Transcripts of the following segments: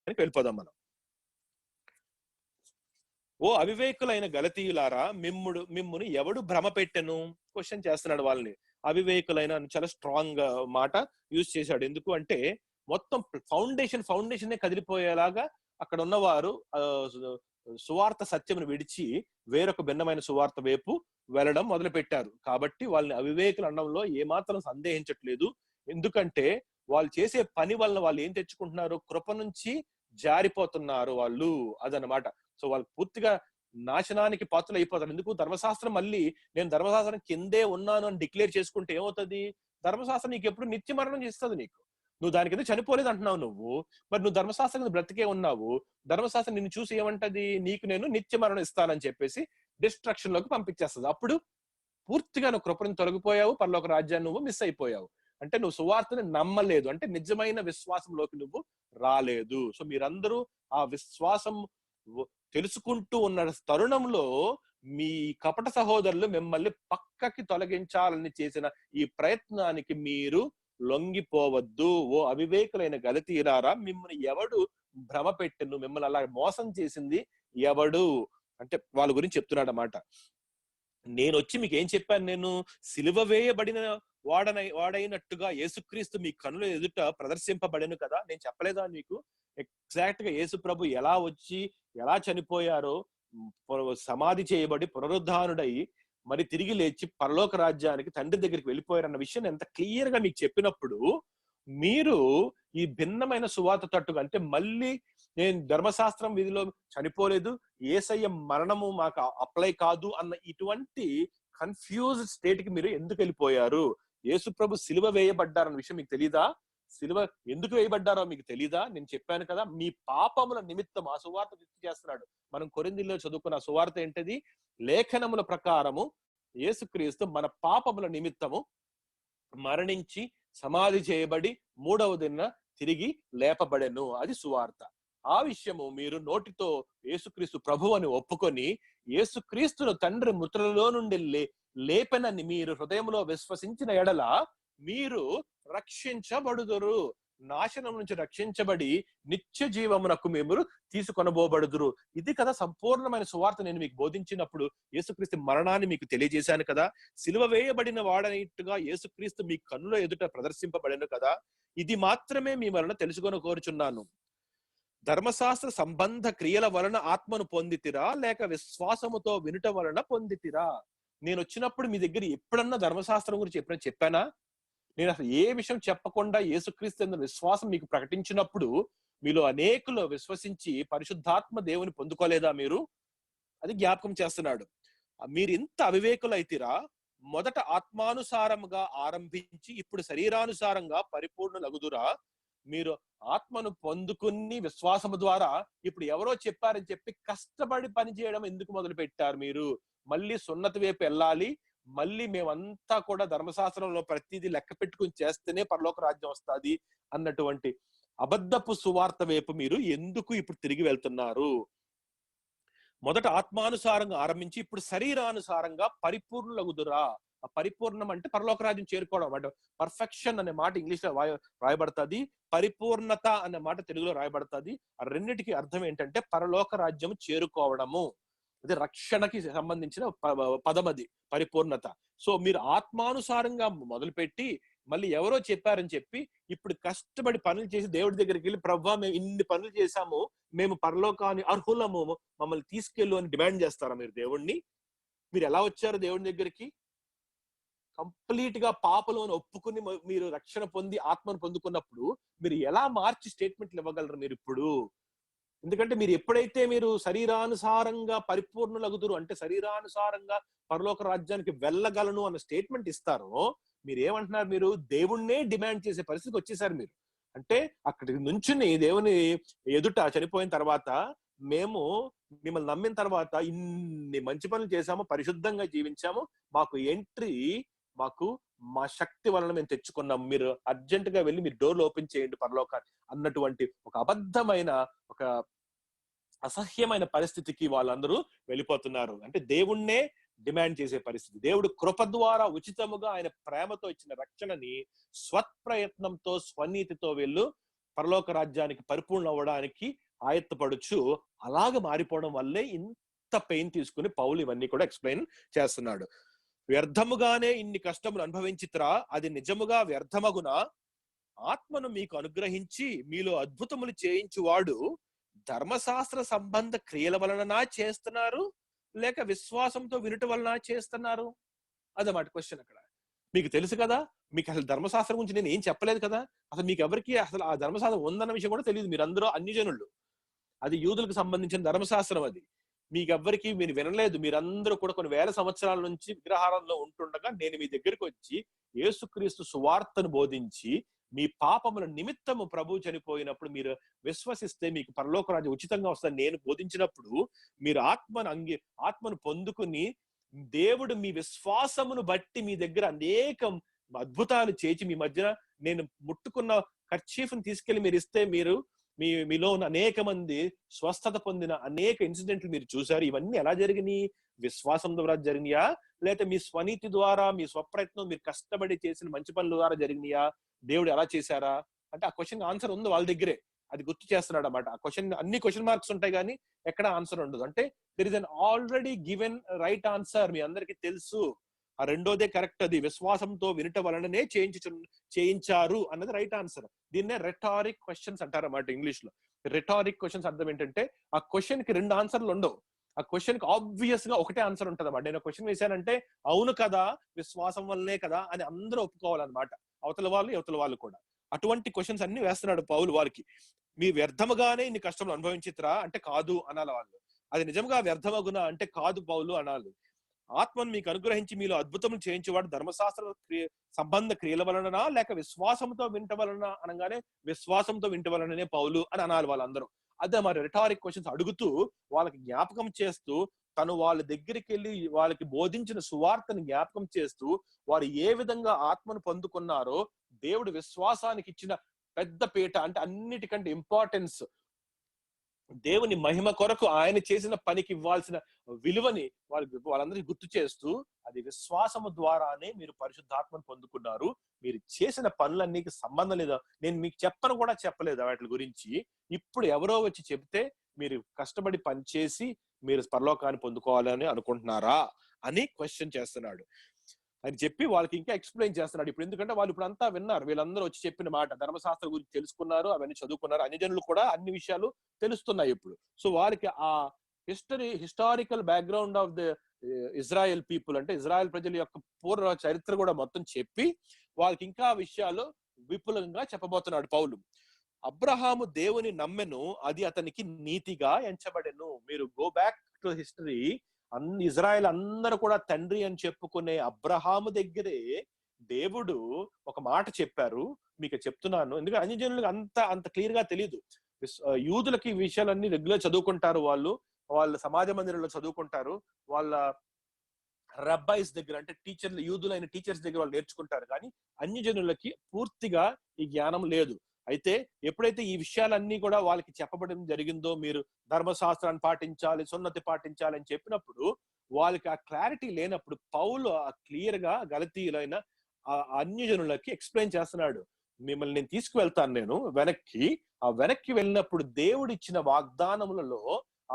వెళ్ళిపోదాం మనం. ఓ అవివేకులైన గలతీయులారా, మిమ్మును ఎవడు భ్రమ పెట్టెను? క్వశ్చన్ చేస్తున్నాడు వాళ్ళని. అవివేకులైన చాలా స్ట్రాంగ్ మాట యూజ్ చేశాడు. ఎందుకు అంటే మొత్తం ఫౌండేషన్ కదిలిపోయేలాగా అక్కడ ఉన్నవారు సువార్త సత్యమును విడిచి వేరొక భిన్నమైన సువార్త వైపు వెళ్ళడం మొదలు పెట్టారు. కాబట్టి వాళ్ళని అవివేకులు అనడంలో ఏమాత్రం సందేహించట్లేదు. ఎందుకంటే వాళ్ళు చేసే పని వలన వాళ్ళు ఏం తెచ్చుకుంటున్నారు? కృప నుంచి జారిపోతున్నారు వాళ్ళు, అదనమాట. సో వాళ్ళు పూర్తిగా నాశనానికి పాత్రలు అయిపోతారు. ఎందుకు? ధర్మశాస్త్రం మళ్ళీ నేను ధర్మశాస్త్రం కిందే ఉన్నాను అని డిక్లేర్ చేసుకుంటే ఏమవుతుంది? ధర్మశాస్త్రం నీకు ఎప్పుడు నిత్య మరణం చేస్తుంది. నువ్వు దాని కింద చనిపోలేదు అంటున్నావు నువ్వు. మరి నువ్వు ధర్మశాస్త్రం కింద బ్రతికే ఉన్నావు. ధర్మశాస్త్రం నిన్ను చూసి ఏమంటది? నీకు నేను నిత్య మరణం ఇస్తానని చెప్పేసి డిస్ట్రక్షన్ లోకి పంపించేస్తుంది. అప్పుడు పూర్తిగా నువ్వు కృప నుంచి తొలగిపోయావు, పరలోక రాజ్యాన్ని నువ్వు మిస్ అయిపోయావు. అంటే నువ్వు సువార్తని నమ్మలేదు, అంటే నిజమైన విశ్వాసంలోకి నువ్వు రాలేదు. సో మీరందరూ ఆ విశ్వాసం తెలుసుకుంటూ ఉన్న తరుణంలో మీ కపట సహోదరులు మిమ్మల్ని పక్కకి తొలగించాలని చేసిన ఈ ప్రయత్నానికి మీరు లొంగిపోవద్దు. ఓ అవివేకులైన గలతీయులారా, మిమ్మల్ని ఎవడు భ్రమ పెట్టెను? మిమ్మల్ని అలా మోసం చేసింది ఎవడు అంటే వాళ్ళ గురించి చెప్తున్నాడు అన్నమాట. నేను వచ్చి మీకు ఏం చెప్పాను? నేను సిలువ వేయబడిన వాడైనట్టుగా యేసుక్రీస్తు మీ కనుల ఎదుట ప్రదర్శింపబడెను కదా. నేను చెప్పలేదా మీకు? ఎగ్జాక్ట్ గా యేసు ప్రభు ఎలా వచ్చి ఎలా చనిపోయారో, సమాధి చేయబడి పునరుద్ధానుడై మరి తిరిగి లేచి పరలోక రాజ్యానికి తండ్రి దగ్గరికి వెళ్ళిపోయారన్న విషయం ఎంత క్లియర్ గా మీకు చెప్పినప్పుడు, మీరు ఈ భిన్నమైన సువార్త తట్టుగా, అంటే మళ్ళీ నేను ధర్మశాస్త్రం విధిలో చనిపోలేదు, యేసయ్య మరణము మాకు అప్లై కాదు అన్న ఇటువంటి కన్ఫ్యూజ్డ్ స్టేట్ కి మీరు ఎందుకు వెళ్ళిపోయారు? యేసు ప్రభు సిలువ వేయబడ్డారన్న విషయం మీకు తెలీదా? సిలువ ఎందుకు వేయబడ్డారో మీకు తెలీదా? నేను చెప్పాను కదా, మీ పాపముల నిమిత్తం ఆ సువార్త గుర్తు చేస్తున్నాడు. మనం కొరింథీయుల్లో చదువుకున్న సువార్త ఏంటది? లేఖనముల ప్రకారము యేసుక్రీస్తు మన పాపముల నిమిత్తము మరణించి సమాధి చేయబడి మూడవ దిన తిరిగి లేపబడెను. అది సువార్త. ఆ విషయము మీరు నోటితో యేసుక్రీస్తు ప్రభు అని ఒప్పుకొని, యేసుక్రీస్తును తండ్రి మృతులలో నుండి లేపెనని మీరు హృదయంలో విశ్వసించిన ఎడల మీరు రక్షించబడుదురు. నాశనం నుంచి రక్షించబడి నిత్య జీవమునకు మీరు తీసుకొనబోబడుదురు. ఇది కదా సంపూర్ణమైన సువార్త. నేను మీకు బోధించినప్పుడు యేసుక్రీస్తు మరణాన్ని మీకు తెలియజేశాను కదా. సిలువ వేయబడిన వాడనట్టుగా యేసుక్రీస్తు మీ కన్నుల ఎదుట ప్రదర్శింపబడెను కదా. ఇది మాత్రమే మీ వలన తెలుసుకొని కోరుచున్నాను. ధర్మశాస్త్ర సంబంధ క్రియల వలన ఆత్మను పొందితిరా, లేక విశ్వాసముతో వినుట వలన పొందితిరా? నేను వచ్చినప్పుడు మీ దగ్గర ఎప్పుడన్నా ధర్మశాస్త్రం గురించి ఎప్పుడైనా చెప్పానా? నేను అసలు ఏ విషయం చెప్పకుండా యేసుక్రీస్తు విశ్వాసం మీకు ప్రకటించినప్పుడు మీలో అనేకులు విశ్వసించి పరిశుద్ధాత్మ దేవుని పొందుకోలేదా మీరు? అది జ్ఞాపకం చేస్తున్నాడు. మీరు ఇంత అవివేకులు అయితిరా, మొదట ఆత్మానుసారంగా ఆరంభించి ఇప్పుడు శరీరానుసారంగా పరిపూర్ణులగుదురా? మీరు ఆత్మను పొందుకుని విశ్వాసము ద్వారా ఇప్పుడు ఎవరో చెప్పారని చెప్పి కష్టపడి పని చేయడం ఎందుకు మొదలు పెట్టారు? మీరు మళ్ళీ సున్నతి వైపు వెళ్ళాలి, మళ్ళీ మేమంతా కూడా ధర్మశాస్త్రంలో ప్రతిదీ లెక్క పెట్టుకుని చేస్తేనే పరలోక రాజ్యం వస్తుంది అన్నటువంటి అబద్ధపు సువార్త వైపు మీరు ఎందుకు ఇప్పుడు తిరిగి వెళ్తున్నారు? మొదట ఆత్మానుసారంగా ఆరంభించి ఇప్పుడు శరీరానుసారంగా పరిపూర్ణులగుదురా? ఆ పరిపూర్ణం అంటే పరలోక రాజ్యం చేరుకోవడం అంటే పర్ఫెక్షన్ అనే మాట ఇంగ్లీష్ లో రాయబడుతుంది, పరిపూర్ణత అనే మాట తెలుగులో రాయబడుతుంది. ఆ రెండిటికి అర్థం ఏంటంటే పరలోక రాజ్యం చేరుకోవడము. అది రక్షణకి సంబంధించిన పదం, అది పరిపూర్ణత. సో మీరు ఆత్మానుసారంగా మొదలుపెట్టి మళ్ళీ ఎవరో చెప్పారని చెప్పి ఇప్పుడు కష్టపడి పనులు చేసి దేవుడి దగ్గరికి వెళ్ళి, ప్రభువా మేము ఇన్ని పనులు చేశాము, మేము పరలోకాన్ని అర్హులము, మమ్మల్ని తీసుకెళ్ళు అని డిమాండ్ చేస్తారా మీరు దేవుణ్ణి? మీరు ఎలా వచ్చారు దేవుడి దగ్గరికి? కంప్లీట్ గా పాపలోని ఒప్పుకుని మీరు రక్షణ పొంది ఆత్మను పొందుకున్నప్పుడు మీరు ఎలా మార్చి స్టేట్మెంట్లు ఇవ్వగలరు మీరు ఇప్పుడు? ఎందుకంటే మీరు ఎప్పుడైతే మీరు శరీరానుసారంగా పరిపూర్ణులగుదురు అంటే శరీరానుసారంగా పరలోక రాజ్యానికి వెళ్ళగలను అన్న స్టేట్మెంట్ ఇస్తారో, మీరు ఏమంటున్నారు? మీరు దేవుణ్ణే డిమాండ్ చేసే పరిస్థితికి వచ్చేసారు మీరు. అంటే అక్కడి నుంచుని దేవుని ఎదుట చనిపోయిన తర్వాత, మేము మిమ్మల్ని నమ్మిన తర్వాత ఇన్ని మంచి పనులు చేశాము, పరిశుద్ధంగా జీవించాము, మాకు ఎంట్రీ మా శక్తి వలన మేము తెచ్చుకున్నాం, మీరు అర్జెంట్ గా వెళ్ళి మీరు డోర్లు ఓపెన్ చేయండి పరలోకాన్ని అన్నటువంటి ఒక అబద్ధమైన, ఒక అసహ్యమైన పరిస్థితికి వాళ్ళందరూ వెళ్ళిపోతున్నారు. అంటే దేవుణ్ణే డిమాండ్ చేసే పరిస్థితి. దేవుడు కృప ద్వారా ఉచితముగా ఆయన ప్రేమతో ఇచ్చిన రక్షణని స్వప్రయత్నంతో స్వనీతితో వీళ్ళు పరలోక రాజ్యానికి పరిపూర్ణ అవ్వడానికి ఆయత్తపడుచు అలాగ మారిపోవడం వల్లే ఇంత పెయిన్ తీసుకుని పౌలు ఇవన్నీ కూడా ఎక్స్ప్లెయిన్ చేస్తున్నాడు. వ్యర్థముగానే ఇన్ని కష్టములు అనుభవించిత్రా, అది నిజముగా వ్యర్థమగున, ఆత్మను మీకు అనుగ్రహించి మీలో అద్భుతములు చేయించువాడు ధర్మశాస్త్ర సంబంధ క్రియల వలన చేస్తున్నారు లేక విశ్వాసంతో వినుట వలన చేస్తున్నారు? అదన్నమాట క్వశ్చన్ అక్కడ. మీకు తెలుసు కదా, మీకు అసలు ధర్మశాస్త్రం గురించి నేను ఏం చెప్పలేదు కదా, అసలు మీకు ఎవరికి అసలు ఆ ధర్మశాస్త్రం ఉందన్న విషయం కూడా తెలియదు. మీరందరూ అన్ని జనులు, అది యూదులకు సంబంధించిన ధర్మశాస్త్రం, అది మీకెవ్వరికి మీరు వినలేదు. మీరందరూ కూడా కొన్ని వేల సంవత్సరాల నుంచి విగ్రహారంలో ఉంటుండగా నేను మీ దగ్గరికి వచ్చి యేసుక్రీస్తు సువార్తను బోధించి మీ పాపముల నిమిత్తము ప్రభు చనిపోయినప్పుడు మీరు విశ్వసిస్తే మీకు పరలోక రాజ్యం ఉచితంగా వస్తుందని నేను బోధించినప్పుడు మీరు ఆత్మను పొందుకుని దేవుడు మీ విశ్వాసమును బట్టి మీ దగ్గర అనేక అద్భుతాలు చేసి మీ మధ్యన నేను ముట్టుకున్న కర్చీఫ్ని తీసుకెళ్లి మీరు ఇస్తే మీలో ఉన్న అనేక మంది స్వస్థత పొందిన అనేక ఇన్సిడెంట్లు మీరు చూసారు. ఇవన్నీ ఎలా జరిగినాయి? విశ్వాసం ద్వారా జరిగినాయా, లేకపోతే మీ స్వనీతి ద్వారా, మీ స్వప్రయత్నం, మీరు కష్టపడి చేసిన మంచి పనుల ద్వారా జరిగినాయా? దేవుడు ఎలా చేశారా అంటే ఆ క్వశ్చన్ ఆన్సర్ ఉంది వాళ్ళ దగ్గరే. అది గుర్తు చేస్తున్నాడు అన్నమాట. ఆ క్వశ్చన్ అన్ని క్వశ్చన్ మార్క్స్ ఉంటాయి కానీ ఎక్కడ ఆన్సర్ ఉండదు. అంటే there is an already given right answer. మీ అందరికీ తెలుసు. ఆ రెండోదే కరెక్ట్. అది విశ్వాసంతో వినట వలననే చేయించారు అన్నది రైట్ ఆన్సర్. దీన్నే రెటారిక్ క్వశ్చన్స్ అంటారు అన్నమాట ఇంగ్లీష్ లో. రెటారిక్ క్వశ్చన్స్ అర్థం ఏంటంటే ఆ క్వశ్చన్ కి రెండు ఆన్సర్లు ఉండవు. ఆ క్వశ్చన్ కి ఆబ్వియస్ గా ఒకటే ఆన్సర్ ఉంటది అన్నమాట. నేను క్వశ్చన్ వేశానంటే అవును కదా, విశ్వాసం వల్లనే కదా అని అందరూ ఒప్పుకోవాలన్నమాట, అవతల వాళ్ళు యువతల వాళ్ళు కూడా. అటువంటి క్వశ్చన్స్ అన్ని వేస్తున్నాడు పౌలు వారికి. మీ వ్యర్థముగానే ఇన్ని కష్టములు అనుభవించిత్రా అంటే కాదు అనాలి వాళ్ళు. అది నిజంగా వ్యర్థమగునా అంటే కాదు పౌలు అనాలి. ఆత్మను మీకు అనుగ్రహించి మీలో అద్భుతములు చేయించేవాడు ధర్మశాస్త్ర సంబంధ క్రియల వలన లేక విశ్వాసంతో వింట వలన అనగానే విశ్వాసంతో వింట వలననే పౌలు అని అనాలి వాళ్ళందరూ. అదే మరి రిటారిక్ క్వశ్చన్స్ అడుగుతూ వాళ్ళకి జ్ఞాపకం చేస్తూ తను వాళ్ళ దగ్గరికి వెళ్ళి వాళ్ళకి బోధించిన సువార్తను జ్ఞాపకం చేస్తూ వారు ఏ విధంగా ఆత్మను పొందుకున్నారో, దేవుడు విశ్వాసానికి ఇచ్చిన పెద్ద పీట అంటే అన్నిటికంటే ఇంపార్టెన్స్, దేవుని మహిమ కొరకు ఆయన చేసిన పనికి ఇవ్వాల్సిన విలువని వాళ్ళందరికీ గుర్తు చేస్తూ అది విశ్వాసము ద్వారానే మీరు పరిశుద్ధాత్మను పొందుకున్నారు, మీరు చేసిన పనులన్నీకి సంబంధం లేదా, నేను మీకు చెప్పలేదు వాటి గురించి, ఇప్పుడు ఎవరో వచ్చి చెప్తే మీరు కష్టపడి పనిచేసి మీరు పరలోకాన్ని పొందుకోవాలని అనుకుంటున్నారా అని క్వశ్చన్ చేస్తున్నాడు అని చెప్పి వాళ్ళకి ఇంకా ఎక్స్ప్లెయిన్ చేస్తున్నాడు. ఇప్పుడు ఎందుకంటే వాళ్ళు ఇప్పుడు అంతా విన్నారు, వీళ్ళందరూ వచ్చి చెప్పిన మాట, ధర్మశాస్త్రం గురించి తెలుసుకున్నారు, అవన్నీ చదువుకున్నారు, అన్ని జనులు కూడా అన్ని విషయాలు తెలుస్తున్నాయి ఇప్పుడు. సో వారికి ఆ historical background of the Israel people అంటే ఇజ్రాయెల్ ప్రజల యొక్క పూర్వ చరిత్ర కూడా మొత్తం చెప్పి వాళ్ళకి ఇంకా విషయాలు విపులంగా చెప్పబోతున్నాడు పౌలు. అబ్రహాము దేవుని నమ్మెను, అది అతనికి నీతిగా ఎంచబడెను. మీరు go back to history, Israel అందరూ కూడా తండ్రి అని చెప్పుకునే అబ్రహాము దగ్గరే దేవుడు ఒక మాట చెప్పారు, మీకు చెప్తున్నాను. ఎందుకంటే అన్ని జనులకు అంత క్లియర్ గా తెలియదు. యూదులకి ఈ విషయాలన్నీ రెగ్యులర్ చదువుకుంటారు, వాళ్ళ సమాజ మందిరంలో చదువుకుంటారు, వాళ్ళ రబ్బాయిస్ దగ్గర అంటే టీచర్లు, యూదులైన టీచర్స్ దగ్గర వాళ్ళు నేర్చుకుంటారు. కానీ అన్య జనులకి పూర్తిగా ఈ జ్ఞానం లేదు. అయితే ఎప్పుడైతే ఈ విషయాలన్నీ కూడా వాళ్ళకి చెప్పబడడం జరిగిందో, మీరు ధర్మశాస్త్రాన్ని పాటించాలి, సున్నతి పాటించాలి అని చెప్పినప్పుడు వాళ్ళకి ఆ క్లారిటీ లేనప్పుడు పౌలు ఆ క్లియర్ గా గలతీయులైన ఆ అన్యజనులకి ఎక్స్ప్లెయిన్ చేస్తున్నాడు. మిమ్మల్ని నేను తీసుకువెళ్తాను నేను వెనక్కి. ఆ వెనక్కి వెళ్ళినప్పుడు దేవుడు ఇచ్చిన వాగ్దానములలో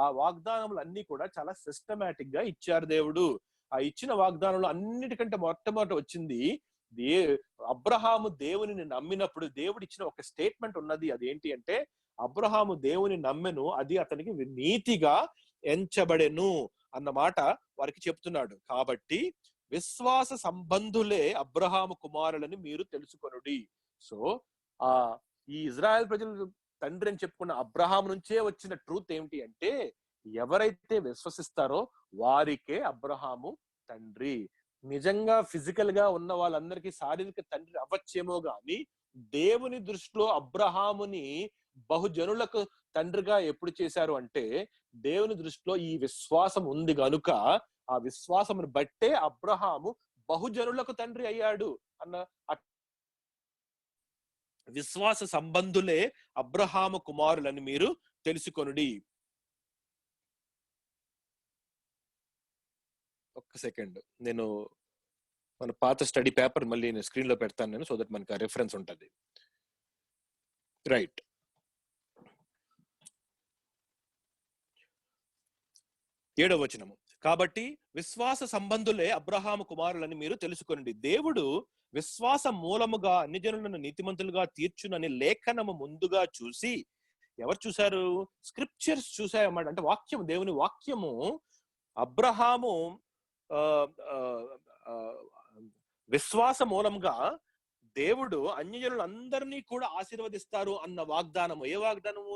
ఆ వాగ్దానములు అన్ని కూడా చాలా సిస్టమేటిక్ గా ఇచ్చారు దేవుడు. ఆ ఇచ్చిన వాగ్దానంలో అన్నిటికంటే మొట్టమొదటి వచ్చింది అబ్రహాము దేవునిని నమ్మినప్పుడు దేవుడు ఇచ్చిన ఒక స్టేట్మెంట్ ఉన్నది. అదేంటి అంటే అబ్రహాము దేవుని నమ్మెను, అది అతనికి నీతిగా ఎంచబడెను అన్నమాట వారికి చెప్తున్నాడు. కాబట్టి విశ్వాస సంబంధులే అబ్రహాము కుమారులని మీరు తెలుసుకొనుడి. సో ఈ ఇజ్రాయెల్ ప్రజలు తండ్రి అని చెప్పుకున్న అబ్రహాం నుంచే వచ్చిన ట్రూత్ ఏమిటి అంటే ఎవరైతే విశ్వసిస్తారో వారికే అబ్రహాము తండ్రి. నిజంగా ఫిజికల్ గా ఉన్న వాళ్ళందరికీ శారీరక తండ్రి అవ్వచ్చేమో గాని దేవుని దృష్టిలో అబ్రహాముని బహుజనులకు తండ్రిగా ఎప్పుడు చేశారు అంటే దేవుని దృష్టిలో ఈ విశ్వాసం ఉంది గనుక ఆ విశ్వాసమును బట్టే అబ్రహాము బహుజనులకు తండ్రి అయ్యాడు అన్న విశ్వాస సంబంధులే అబ్రహాము కుమారులని మీరు తెలుసుకొనుడి. ఒక్క సెకండ్, నేను మన పాత స్టడీ పేపర్ మళ్ళీ నేను స్క్రీన్ లో పెడతాను నేను, సో దట్ మనకి ఆ రిఫరెన్స్ ఉంటుంది. రైట్, 7వ వచనము. కాబట్టి విశ్వాస సంబంధులే అబ్రహాము కుమారులని మీరు తెలుసుకొనండి. దేవుడు విశ్వాస మూలముగా అన్ని జనులను నీతిమంతులుగా తీర్చునని లేఖనము ముందుగా చూసి, ఎవరు చూశారు? స్క్రిప్చర్స్ చూసాయన్నమాట. అంటే వాక్యం, దేవుని వాక్యము అబ్రహాము విశ్వాస మూలంగా దేవుడు అన్యజనులందరినీ కూడా ఆశీర్వదిస్తారు అన్న వాగ్దానము. ఏ వాగ్దానము?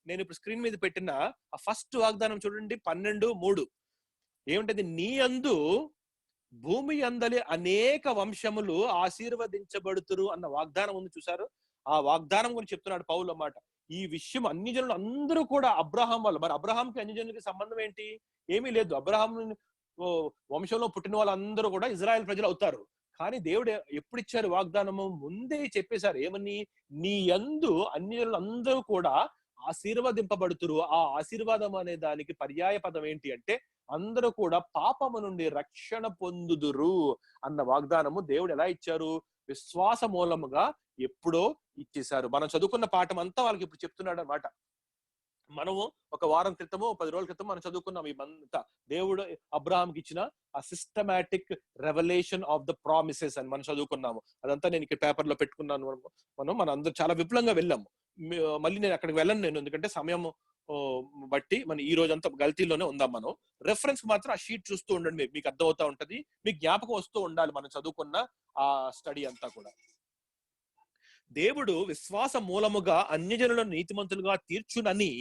నేను ఇప్పుడు స్క్రీన్ మీద పెట్టిన ఆ ఫస్ట్ వాగ్దానం చూడండి, 12:3. ఏమిటది? నీ యందు భూమి అందలి అనేక వంశములు ఆశీర్వదించబడుతురు అన్న వాగ్దానం ఉంది, చూసారు? ఆ వాగ్దానం గురించి చెప్తున్నాడు పౌలు అన్నమాట. ఈ విషయం అన్ని జనులు అందరూ కూడా అబ్రహాం వాళ్ళు. మరి అబ్రహాంకి అన్ని జనులకి సంబంధం ఏంటి? ఏమీ లేదు. అబ్రహాం వంశంలో పుట్టిన వాళ్ళందరూ కూడా ఇజ్రాయెల్ ప్రజలు అవుతారు. కానీ దేవుడు ఎప్పుడు ఇచ్చారు వాగ్దానము? ముందే చెప్పేశారు. ఏమని? నీ యందు అన్ని జనులు అందరూ కూడా ఆశీర్వదింపబడుతురు. ఆ ఆశీర్వాదం అనే దానికి పర్యాయ పదం ఏంటి అంటే, అందరూ కూడా పాపము నుండి రక్షణ పొందుదురు అన్న వాగ్దానము దేవుడు ఎలా ఇచ్చారు? విశ్వాస మూలముగా ఎప్పుడో ఇచ్చేశారు. మనం చదువుకున్న పాఠం అంతా వాళ్ళకి ఇప్పుడు చెప్తున్నాడు అన్నమాట. మనము ఒక వారం క్రితము, 10 రోజుల క్రితం మనం చదువుకున్నాం ఇవంతా. దేవుడు అబ్రహాంకి ఇచ్చిన ఆ systematic revolution of the promises అని మనం చదువుకున్నాము. అదంతా నేను ఇక్కడ పేపర్ లో పెట్టుకున్నాను. మనం అందరూ చాలా విపులంగా వెళ్ళాము. మళ్ళీ నేను అక్కడికి వెళ్ళను నేను, ఎందుకంటే సమయం బట్టి మనం ఈ రోజంతా గల్తీలోనే ఉందాం. మనం రెఫరెన్స్ మాత్రం ఆ షీట్ చూస్తూ ఉండండి, మీకు అర్థమవుతా ఉంటది, మీకు జ్ఞాపకం వస్తూ ఉండాలి మనం చదువుకున్న ఆ స్టడీ అంతా కూడా. దేవుడు విశ్వాస మూలముగా అన్యజనులను నీతిమంతులుగా తీర్చునని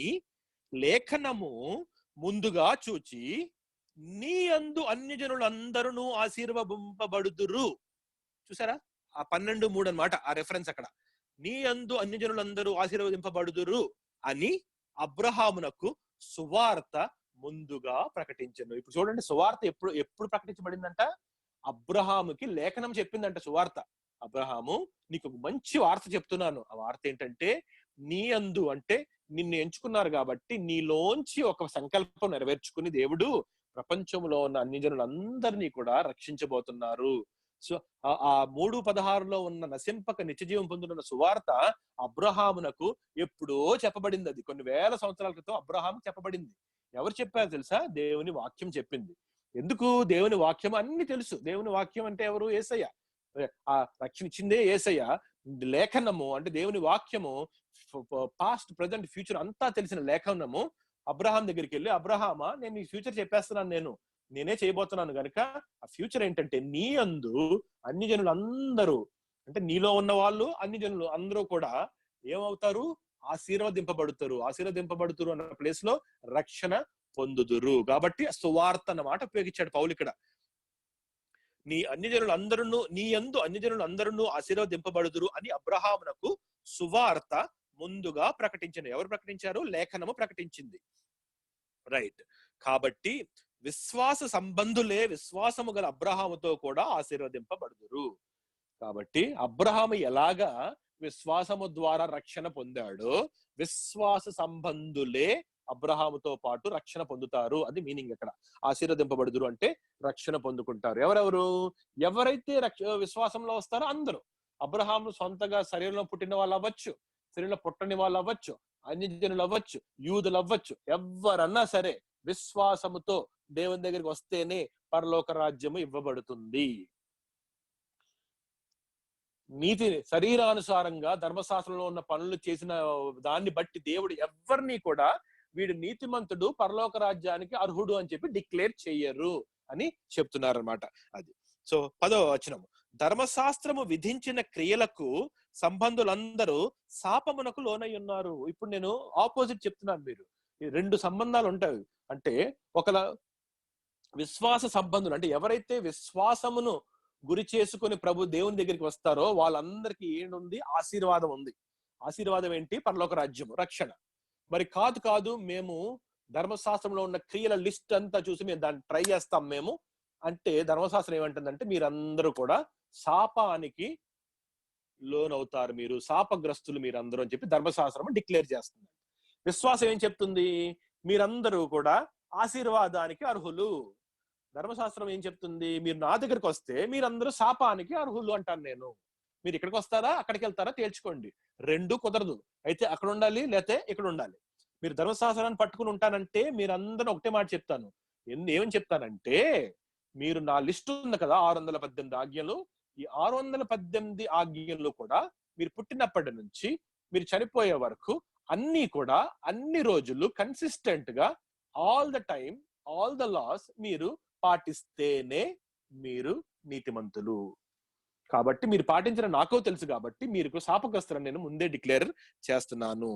లేఖనము ముందుగా చూచి, నీ యందు అన్యజనులందరూ ఆశీర్వదింపబడుదురు. చూసారా? ఆ 12:3 అన్నమాట ఆ రెఫరెన్స్ అక్కడ. నీ యందు అన్యజనులందరూ ఆశీర్వదింపబడుదురు అని అబ్రహామునకు సువార్త ముందుగా ప్రకటించను. ఇప్పుడు చూడండి, సువార్త ఎప్పుడు ప్రకటించబడిందంట? అబ్రహాముకి లేఖనం చెప్పిందంట సువార్త. అబ్రహాము, నీకు మంచి వార్త చెప్తున్నాను. ఆ వార్త ఏంటంటే, నీ యందు అంటే నిన్ను ఎంచుకున్నారు కాబట్టి నీలోంచి ఒక సంకల్పం నెరవేర్చుకుని దేవుడు ప్రపంచంలో ఉన్న అన్ని జనులందరినీ కూడా రక్షించబోతున్నారు. సో ఆ 3:16లో ఉన్న నశింపక నిత్యజీవం పొందుతున్న సువార్త అబ్రహామునకు ఎప్పుడో చెప్పబడింది. అది కొన్ని వేల సంవత్సరాల క్రితం అబ్రహాం చెప్పబడింది. ఎవరు చెప్పారు తెలుసా? దేవుని వాక్యం చెప్పింది. ఎందుకు? దేవుని వాక్యం అన్ని తెలుసు. దేవుని వాక్యం అంటే ఎవరు? యేసయ్య. ఆ రక్షణ ఇచ్చిందే యేసయ్య. లేఖనము అంటే దేవుని వాక్యము పాస్ట్, ప్రజెంట్, ఫ్యూచర్ అంతా తెలిసిన లేఖనము అబ్రహాం దగ్గరికి వెళ్ళి, అబ్రహామా, నేను ఈ ఫ్యూచర్ చెప్పేస్తున్నాను, నేనే చేయబోతున్నాను గనుక ఆ ఫ్యూచర్ ఏంటంటే, నీ యందు అన్ని జనులు అందరూ, అంటే నీలో ఉన్న వాళ్ళు అన్ని జనులు అందరూ కూడా ఏమవుతారు? ఆశీర్వదింపబడుతారు. ఆశీర్వదింపబడుతారు అన్న ప్లేస్ లో రక్షణ పొందుదురు. కాబట్టి సువార్త అన్నమాట ఉపయోగించాడు పౌలు ఇక్కడ. నీ యందు అన్ని జనులు అందరూ ఆశీర్వదింపబడుదురు అని అబ్రహామునకు సువార్త ముందుగా ప్రకటించను. ఎవరు ప్రకటించారు? లేఖనము ప్రకటించింది. రైట్. కాబట్టి విశ్వాస సంబంధులే విశ్వాసము గల అబ్రహాముతో కూడా ఆశీర్వదింపబడుదురు. కాబట్టి అబ్రహాము ఎలాగా విశ్వాసము ద్వారా రక్షణ పొందాడో, విశ్వాస సంబంధులే అబ్రహాముతో పాటు రక్షణ పొందుతారు. అది మీనింగ్ ఇక్కడ. ఆశీర్వదింపబడుదురు అంటే రక్షణ పొందుకుంటారు. ఎవరైతే విశ్వాసంలో వస్తారో అందరూ. అబ్రహాము సొంతగా శరీరంలో పుట్టిన వాళ్ళు అవ్వచ్చు, శరీరంలో పుట్టని వాళ్ళు అవ్వచ్చు, అన్యజనులు అవ్వచ్చు, యూదులు అవ్వచ్చు, ఎవరన్నా సరే విశ్వాసముతో దేవుని దగ్గరికి వస్తేనే పరలోక రాజ్యము ఇవ్వబడుతుంది. నీతి శరీరానుసారంగా ధర్మశాస్త్రంలో ఉన్న పనులు చేసిన దాన్ని బట్టి దేవుడు ఎవరిని కూడా వీడు నీతిమంతుడు, పరలోక రాజ్యానికి అర్హుడు అని చెప్పి డిక్లేర్ చెయ్యరు అని చెప్తున్నారన్నమాట. అది. సో 10వ వచనం, ధర్మశాస్త్రము విధించిన క్రియలకు సంబంధులందరూ శాపమునకు లోనై ఉన్నారు. ఇప్పుడు నేను ఆపోజిట్ చెప్తున్నాను. మీరు 2 సంబంధాలు ఉంటాయి. అంటే ఒకలా విశ్వాస సంబంధులు అంటే ఎవరైతే విశ్వాసమును గురి చేసుకుని ప్రభు దేవుని దగ్గరికి వస్తారో వాళ్ళందరికీ ఏంటి? ఆశీర్వాదం ఉంది. ఆశీర్వాదం ఏంటి? పరలోక రాజ్యం, రక్షణ. మరి కాదు మేము ధర్మశాస్త్రంలో ఉన్న క్రియల లిస్ట్ అంతా చూసి మేము దాన్ని ట్రై చేస్తాం మేము అంటే, ధర్మశాస్త్రం ఏమంటుందంటే మీరందరూ కూడా శాపానికి లోనవుతారు, మీరు శాపగ్రస్తులు మీరందరూ అని చెప్పి ధర్మశాస్త్రం డిక్లేర్ చేస్తుంది. విశ్వాసం ఏం చెప్తుంది? మీరందరూ కూడా ఆశీర్వాదానికి అర్హులు. ధర్మశాస్త్రం ఏం చెప్తుంది? మీరు నా దగ్గరికి వస్తే మీరందరూ శాపానికి అర్హులు అంటాను నేను. మీరు ఇక్కడికి వస్తారా అక్కడికి వెళ్తారా తేల్చుకోండి. 2 కుదరదు. అయితే అక్కడ ఉండాలి, లేకపోతే ఇక్కడ ఉండాలి. మీరు ధర్మశాస్త్రాన్ని పట్టుకుని ఉంటానంటే మీరందరూ ఒకటే మాట చెప్తాను, ఏమని చెప్తానంటే, మీరు నా లిస్ట్ ఉంది కదా 618 ఆజ్ఞలు, ఈ 618 ఆజ్ఞలు కూడా మీరు పుట్టినప్పటి నుంచి మీరు చనిపోయే వరకు అన్ని కూడా అన్ని రోజులు కన్సిస్టెంట్ గా all the time all the laws మీరు పాటిస్తేనే మీరు నీతిమంతులు. కాబట్టి మీరు పాటించిన నాకో తెలుసు, కాబట్టి మీరు శాపగ్రస్తులని నేను ముందే డిక్లేర్ చేస్తున్నాను.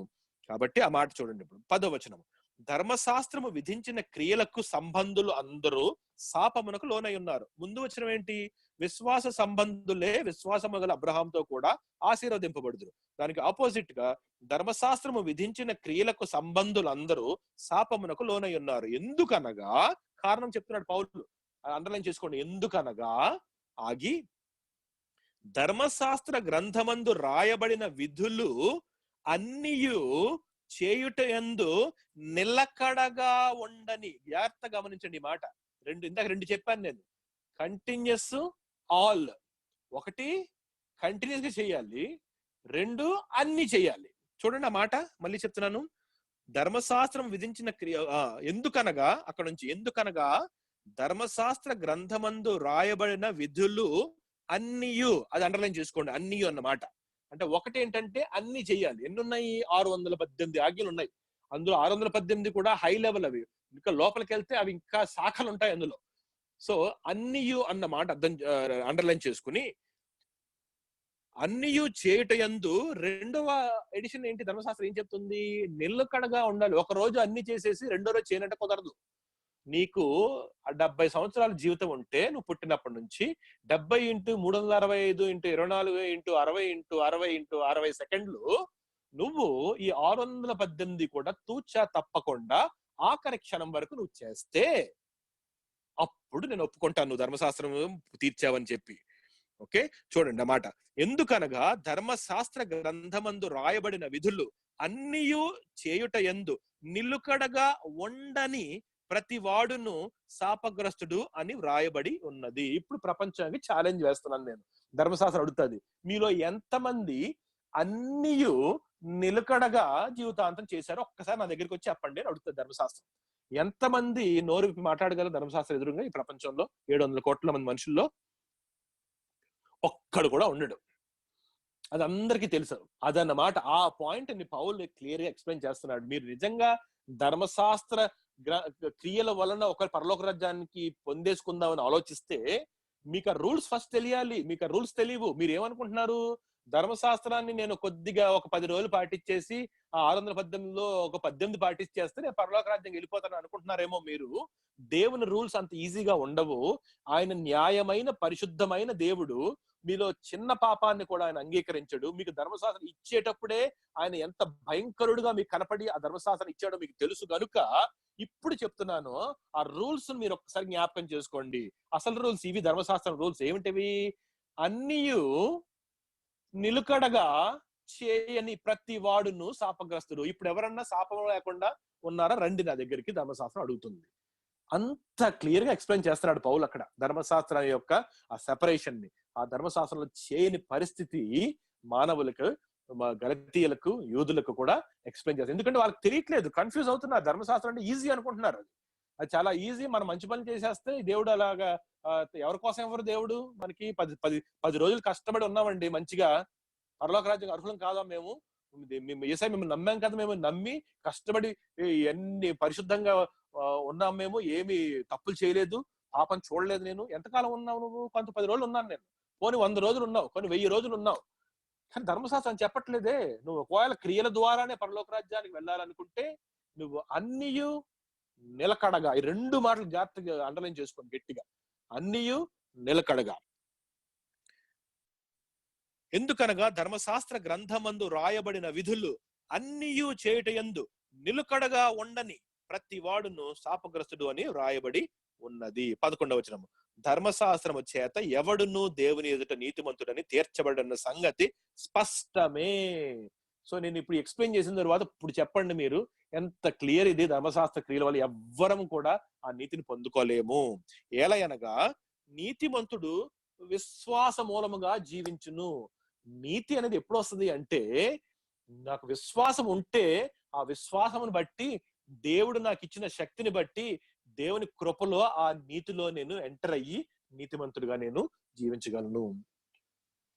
కాబట్టి ఆ మాట చూడండి. ఇప్పుడు 10వ వచనం, ధర్మశాస్త్రము విధించిన క్రియలకు సంబంధులు అందరూ శాపమునకు లోనై ఉన్నారు. ముందు వచనం ఏంటి? విశ్వాస సంబంధులే విశ్వాసము గల అబ్రహాంతో కూడా ఆశీర్వదింపబడుదురు. దానికి ఆపోజిట్ గా ధర్మశాస్త్రము విధించిన క్రియలకు సంబంధులందరూ శాపమునకు లోనై ఉన్నారు. ఎందుకనగా, కారణం చెప్తున్నాడు పౌలు, అండర్లైన్ చేసుకోండి. ఎందుకనగా ఆగి, ధర్మశాస్త్ర గ్రంథమందు రాయబడిన విధులు అన్నియు చేయుటయందు నిలకడగా ఉండని. జాగ్రత్త గమనించండి ఈ మాట. ఇందాక రెండు చెప్పాను నేను. Continuous, all. ఒకటి కంటిన్యూస్ గా చేయాలి, రెండు అన్ని చేయాలి. చూడండి ఆ మాట మళ్ళీ చెప్తున్నాను. ధర్మశాస్త్రం విధించిన క్రియ, ఎందుకనగా అక్కడ నుంచి, ఎందుకనగా ధర్మశాస్త్ర గ్రంథమందు రాయబడిన విధులు అన్నియు, అది అండర్లైన్ చేసుకోండి, అన్నియు అన్నమాట. అంటే ఒకటి ఏంటంటే అన్ని చెయ్యాలి. ఎన్ని ఉన్నాయి? 618 ఆజ్ఞలు ఉన్నాయి. అందులో 618 కూడా హై లెవెల్. అవి ఇంకా లోపలికి వెళ్తే అవి ఇంకా శాఖలు ఉంటాయి అందులో. సో అన్నియు అన్న మాట అర్థం అండర్లైన్ చేసుకుని, అన్నియు చేయుటయందు రెండవ ఎడిషన్ ఏంటి? ధర్మశాస్త్రం ఏం చెప్తుంది? నిలకడగా ఉండాలి. ఒక రోజు అన్ని చేసేసి రెండో రోజు చేయనంటే కుదరదు. నీకు 70 సంవత్సరాల జీవితం ఉంటే, నువ్వు పుట్టినప్పటి నుంచి 70 × 365 × 24 × 60 × 60 × 60 సెకండ్లు నువ్వు ఈ 618 కూడా తూచా తప్పకుండా ఆఖరి క్షణం వరకు నువ్వు చేస్తే అప్పుడు నేను ఒప్పుకుంటాను నువ్వు ధర్మశాస్త్రం తీర్చావని చెప్పి. ఓకే, చూడండి అన్నమాట. ఎందుకనగా ధర్మశాస్త్ర గ్రంథమందు రాయబడిన విధులు అన్నియు చేయుట యందు నిలుకడగా ఉండని ప్రతి వాడును శాపగ్రస్తుడు అని వ్రాయబడి ఉన్నది. ఇప్పుడు ప్రపంచానికి ఛాలెంజ్ వేస్తున్నాను నేను. ధర్మశాస్త్రం అడుగుతుంది, మీలో ఎంతమంది అన్నియు నిలకడగా జీవితాంతం చేశారో ఒక్కసారి నా దగ్గరికి వచ్చి చెప్పండి అని అడుగుతుంది ధర్మశాస్త్రం. ఎంతమంది నోరు మాట్లాడగలరు ధర్మశాస్త్రం ఎదురుగా? ఈ ప్రపంచంలో 700 కోట్ల మంది మనుషుల్లో ఒక్కడు కూడా ఉండడు. అది అందరికీ తెలుసు. అదన్నమాట. ఆ పాయింట్ ని పౌలు క్లియర్ గా ఎక్స్ప్లెయిన్ చేస్తున్నాడు. మీరు నిజంగా ధర్మశాస్త్ర క్రియల వలన ఒక పరలోక రాజ్యానికి పొందేసుకుందామని ఆలోచిస్తే మీకు ఆ రూల్స్ ఫస్ట్ తెలియాలి. మీకు ఆ రూల్స్ తెలియవు. మీరు ఏమనుకుంటున్నారు? ధర్మశాస్త్రాన్ని నేను కొద్దిగా ఒక 10 రోజులు పాటించేసి ఆ 618లో ఒక 18 పాటించేస్తే నేను పరలోక రాజ్యం వెళ్ళిపోతాను అనుకుంటున్నారేమో మీరు. దేవుని రూల్స్ అంత ఈజీగా ఉండవు. ఆయన న్యాయమైన పరిశుద్ధమైన దేవుడు. మీలో చిన్న పాపాన్ని కూడా ఆయన అంగీకరించడు. మీకు ధర్మశాస్త్రం ఇచ్చేటప్పుడే ఆయన ఎంత భయంకరుడుగా మీకు కనపడి ఆ ధర్మశాస్త్రం ఇచ్చాడో మీకు తెలుసు కనుక ఇప్పుడు చెప్తున్నాను, ఆ రూల్స్ మీరు ఒక్కసారి జ్ఞాపకం చేసుకోండి. అసలు రూల్స్ ఇవి. ధర్మశాస్త్రం రూల్స్ ఏమిటివి? అన్నియు నిలుకడగా చేయని ప్రతి వాడును శాపగ్రస్తుడు. ఇప్పుడు ఎవరన్నా శాపం లేకుండా ఉన్నారా? రండి నా దగ్గరికి, ధర్మశాస్త్రం అడుగుతుంది. అంత క్లియర్ గా ఎక్స్ప్లెయిన్ చేస్తున్నాడు పౌలు అక్కడ ధర్మశాస్త్రం యొక్క ఆ సెపరేషన్ ని. ఆ ధర్మశాస్త్రంలో చేయని పరిస్థితి మానవులకు, గలతీయులకు, యూదులకు కూడా ఎక్స్ప్లెయిన్ చేస్తారు. ఎందుకంటే వాళ్ళకి తెలియట్లేదు, కన్ఫ్యూజ్ అవుతున్నారు. ధర్మశాస్త్రం అంటే ఈజీ అనుకుంటున్నారు. అది చాలా ఈజీ. మనం మంచి పని చేసేస్తే దేవుడు అలాగా. ఎవరి కోసం ఎవరు దేవుడు? మనకి 10 రోజులు కష్టపడి ఉన్నామండి, మంచిగా పరలోక రాజ్యం అర్హులం కాదా మేము? యేసయ్య మిమ్మల్ని నమ్మాం కదా, మేము నమ్మి కష్టపడి ఎన్ని పరిశుద్ధంగా ఉన్నాం మేము, ఏమి తప్పులు చేయలేదు, పాపం చూడలేదు. నేను ఎంతకాలం ఉన్నావు నువ్వు? కొంత 10 రోజులు ఉన్నాను నేను. పోనీ 100 రోజులు ఉన్నావు, కొన్ని 1000 రోజులు ఉన్నావు. కానీ ధర్మశాస్త్రం చెప్పట్లేదే. నువ్వు ఒకవేళ క్రియల ద్వారానే పరలోక రాజ్యానికి వెళ్ళాలనుకుంటే నువ్వు అన్నియు నిలకడగా, ఈ 2 మాటలు జాగ్రత్తగా అండర్లైన్ చేసుకోండి గట్టిగా. అన్నియు నిలకడగా. ఎందుకనగా ధర్మశాస్త్ర గ్రంథమందు రాయబడిన విధులు అన్నియు చేయుటయందు నిలుకడగా ఉండని ప్రతి వాడును శాపగ్రస్తుడు అని రాయబడి ఉన్నది. 11వ వచనము, ధర్మశాస్త్రము చేత ఎవడును దేవుని ఎదుట నీతిమంతుడని తీర్చబడిన సంగతి స్పష్టమే. సో నేను ఇప్పుడు ఎక్స్ప్లెయిన్ చేసిన తర్వాత ఇప్పుడు చెప్పండి మీరు, ఎంత క్లియర్ ఇది? ధర్మశాస్త్ర క్రియల వల్ల ఎవ్వరం కూడా ఆ నీతిని పొందుకోలేము. ఎలయనగా నీతిమంతుడు విశ్వాస మూలముగా జీవించును. నీతి అనేది ఎప్పుడు వస్తుంది అంటే, నాకు విశ్వాసం ఉంటే ఆ విశ్వాసమును బట్టి, దేవుడు నాకు ఇచ్చిన శక్తిని బట్టి, దేవుని కృపలో ఆ నీతిలో నేను ఎంటర్ అయ్యి నీతిమంతుడిగా నేను జీవించగలను.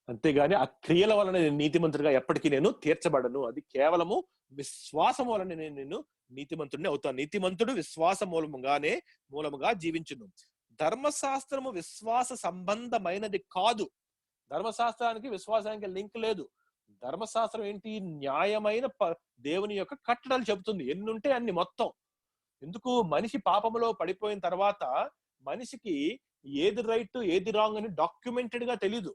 అంతేగాని ఆ క్రియల వలన నేను నీతిమంతుడిగా ఎప్పటికీ నేను తీర్చబడను. అది కేవలము విశ్వాసం వలన నేను నీతిమంతుడిని అవుతాను. నీతిమంతుడు విశ్వాస మూలముగా జీవించును. ధర్మశాస్త్రము విశ్వాస సంబంధమైనది కాదు. ధర్మశాస్త్రానికి విశ్వాసానికి లింక్ లేదు. ధర్మశాస్త్రం ఏంటి? న్యాయమైన దేవుని యొక్క కట్టడలు చెబుతుంది. ఎన్నుంటే అన్ని మొత్తం. ఎందుకు? మనిషి పాపములో పడిపోయిన తర్వాత మనిషికి ఏది రైట్ ఏది రాంగ్ అని డాక్యుమెంటెడ్ గా తెలీదు.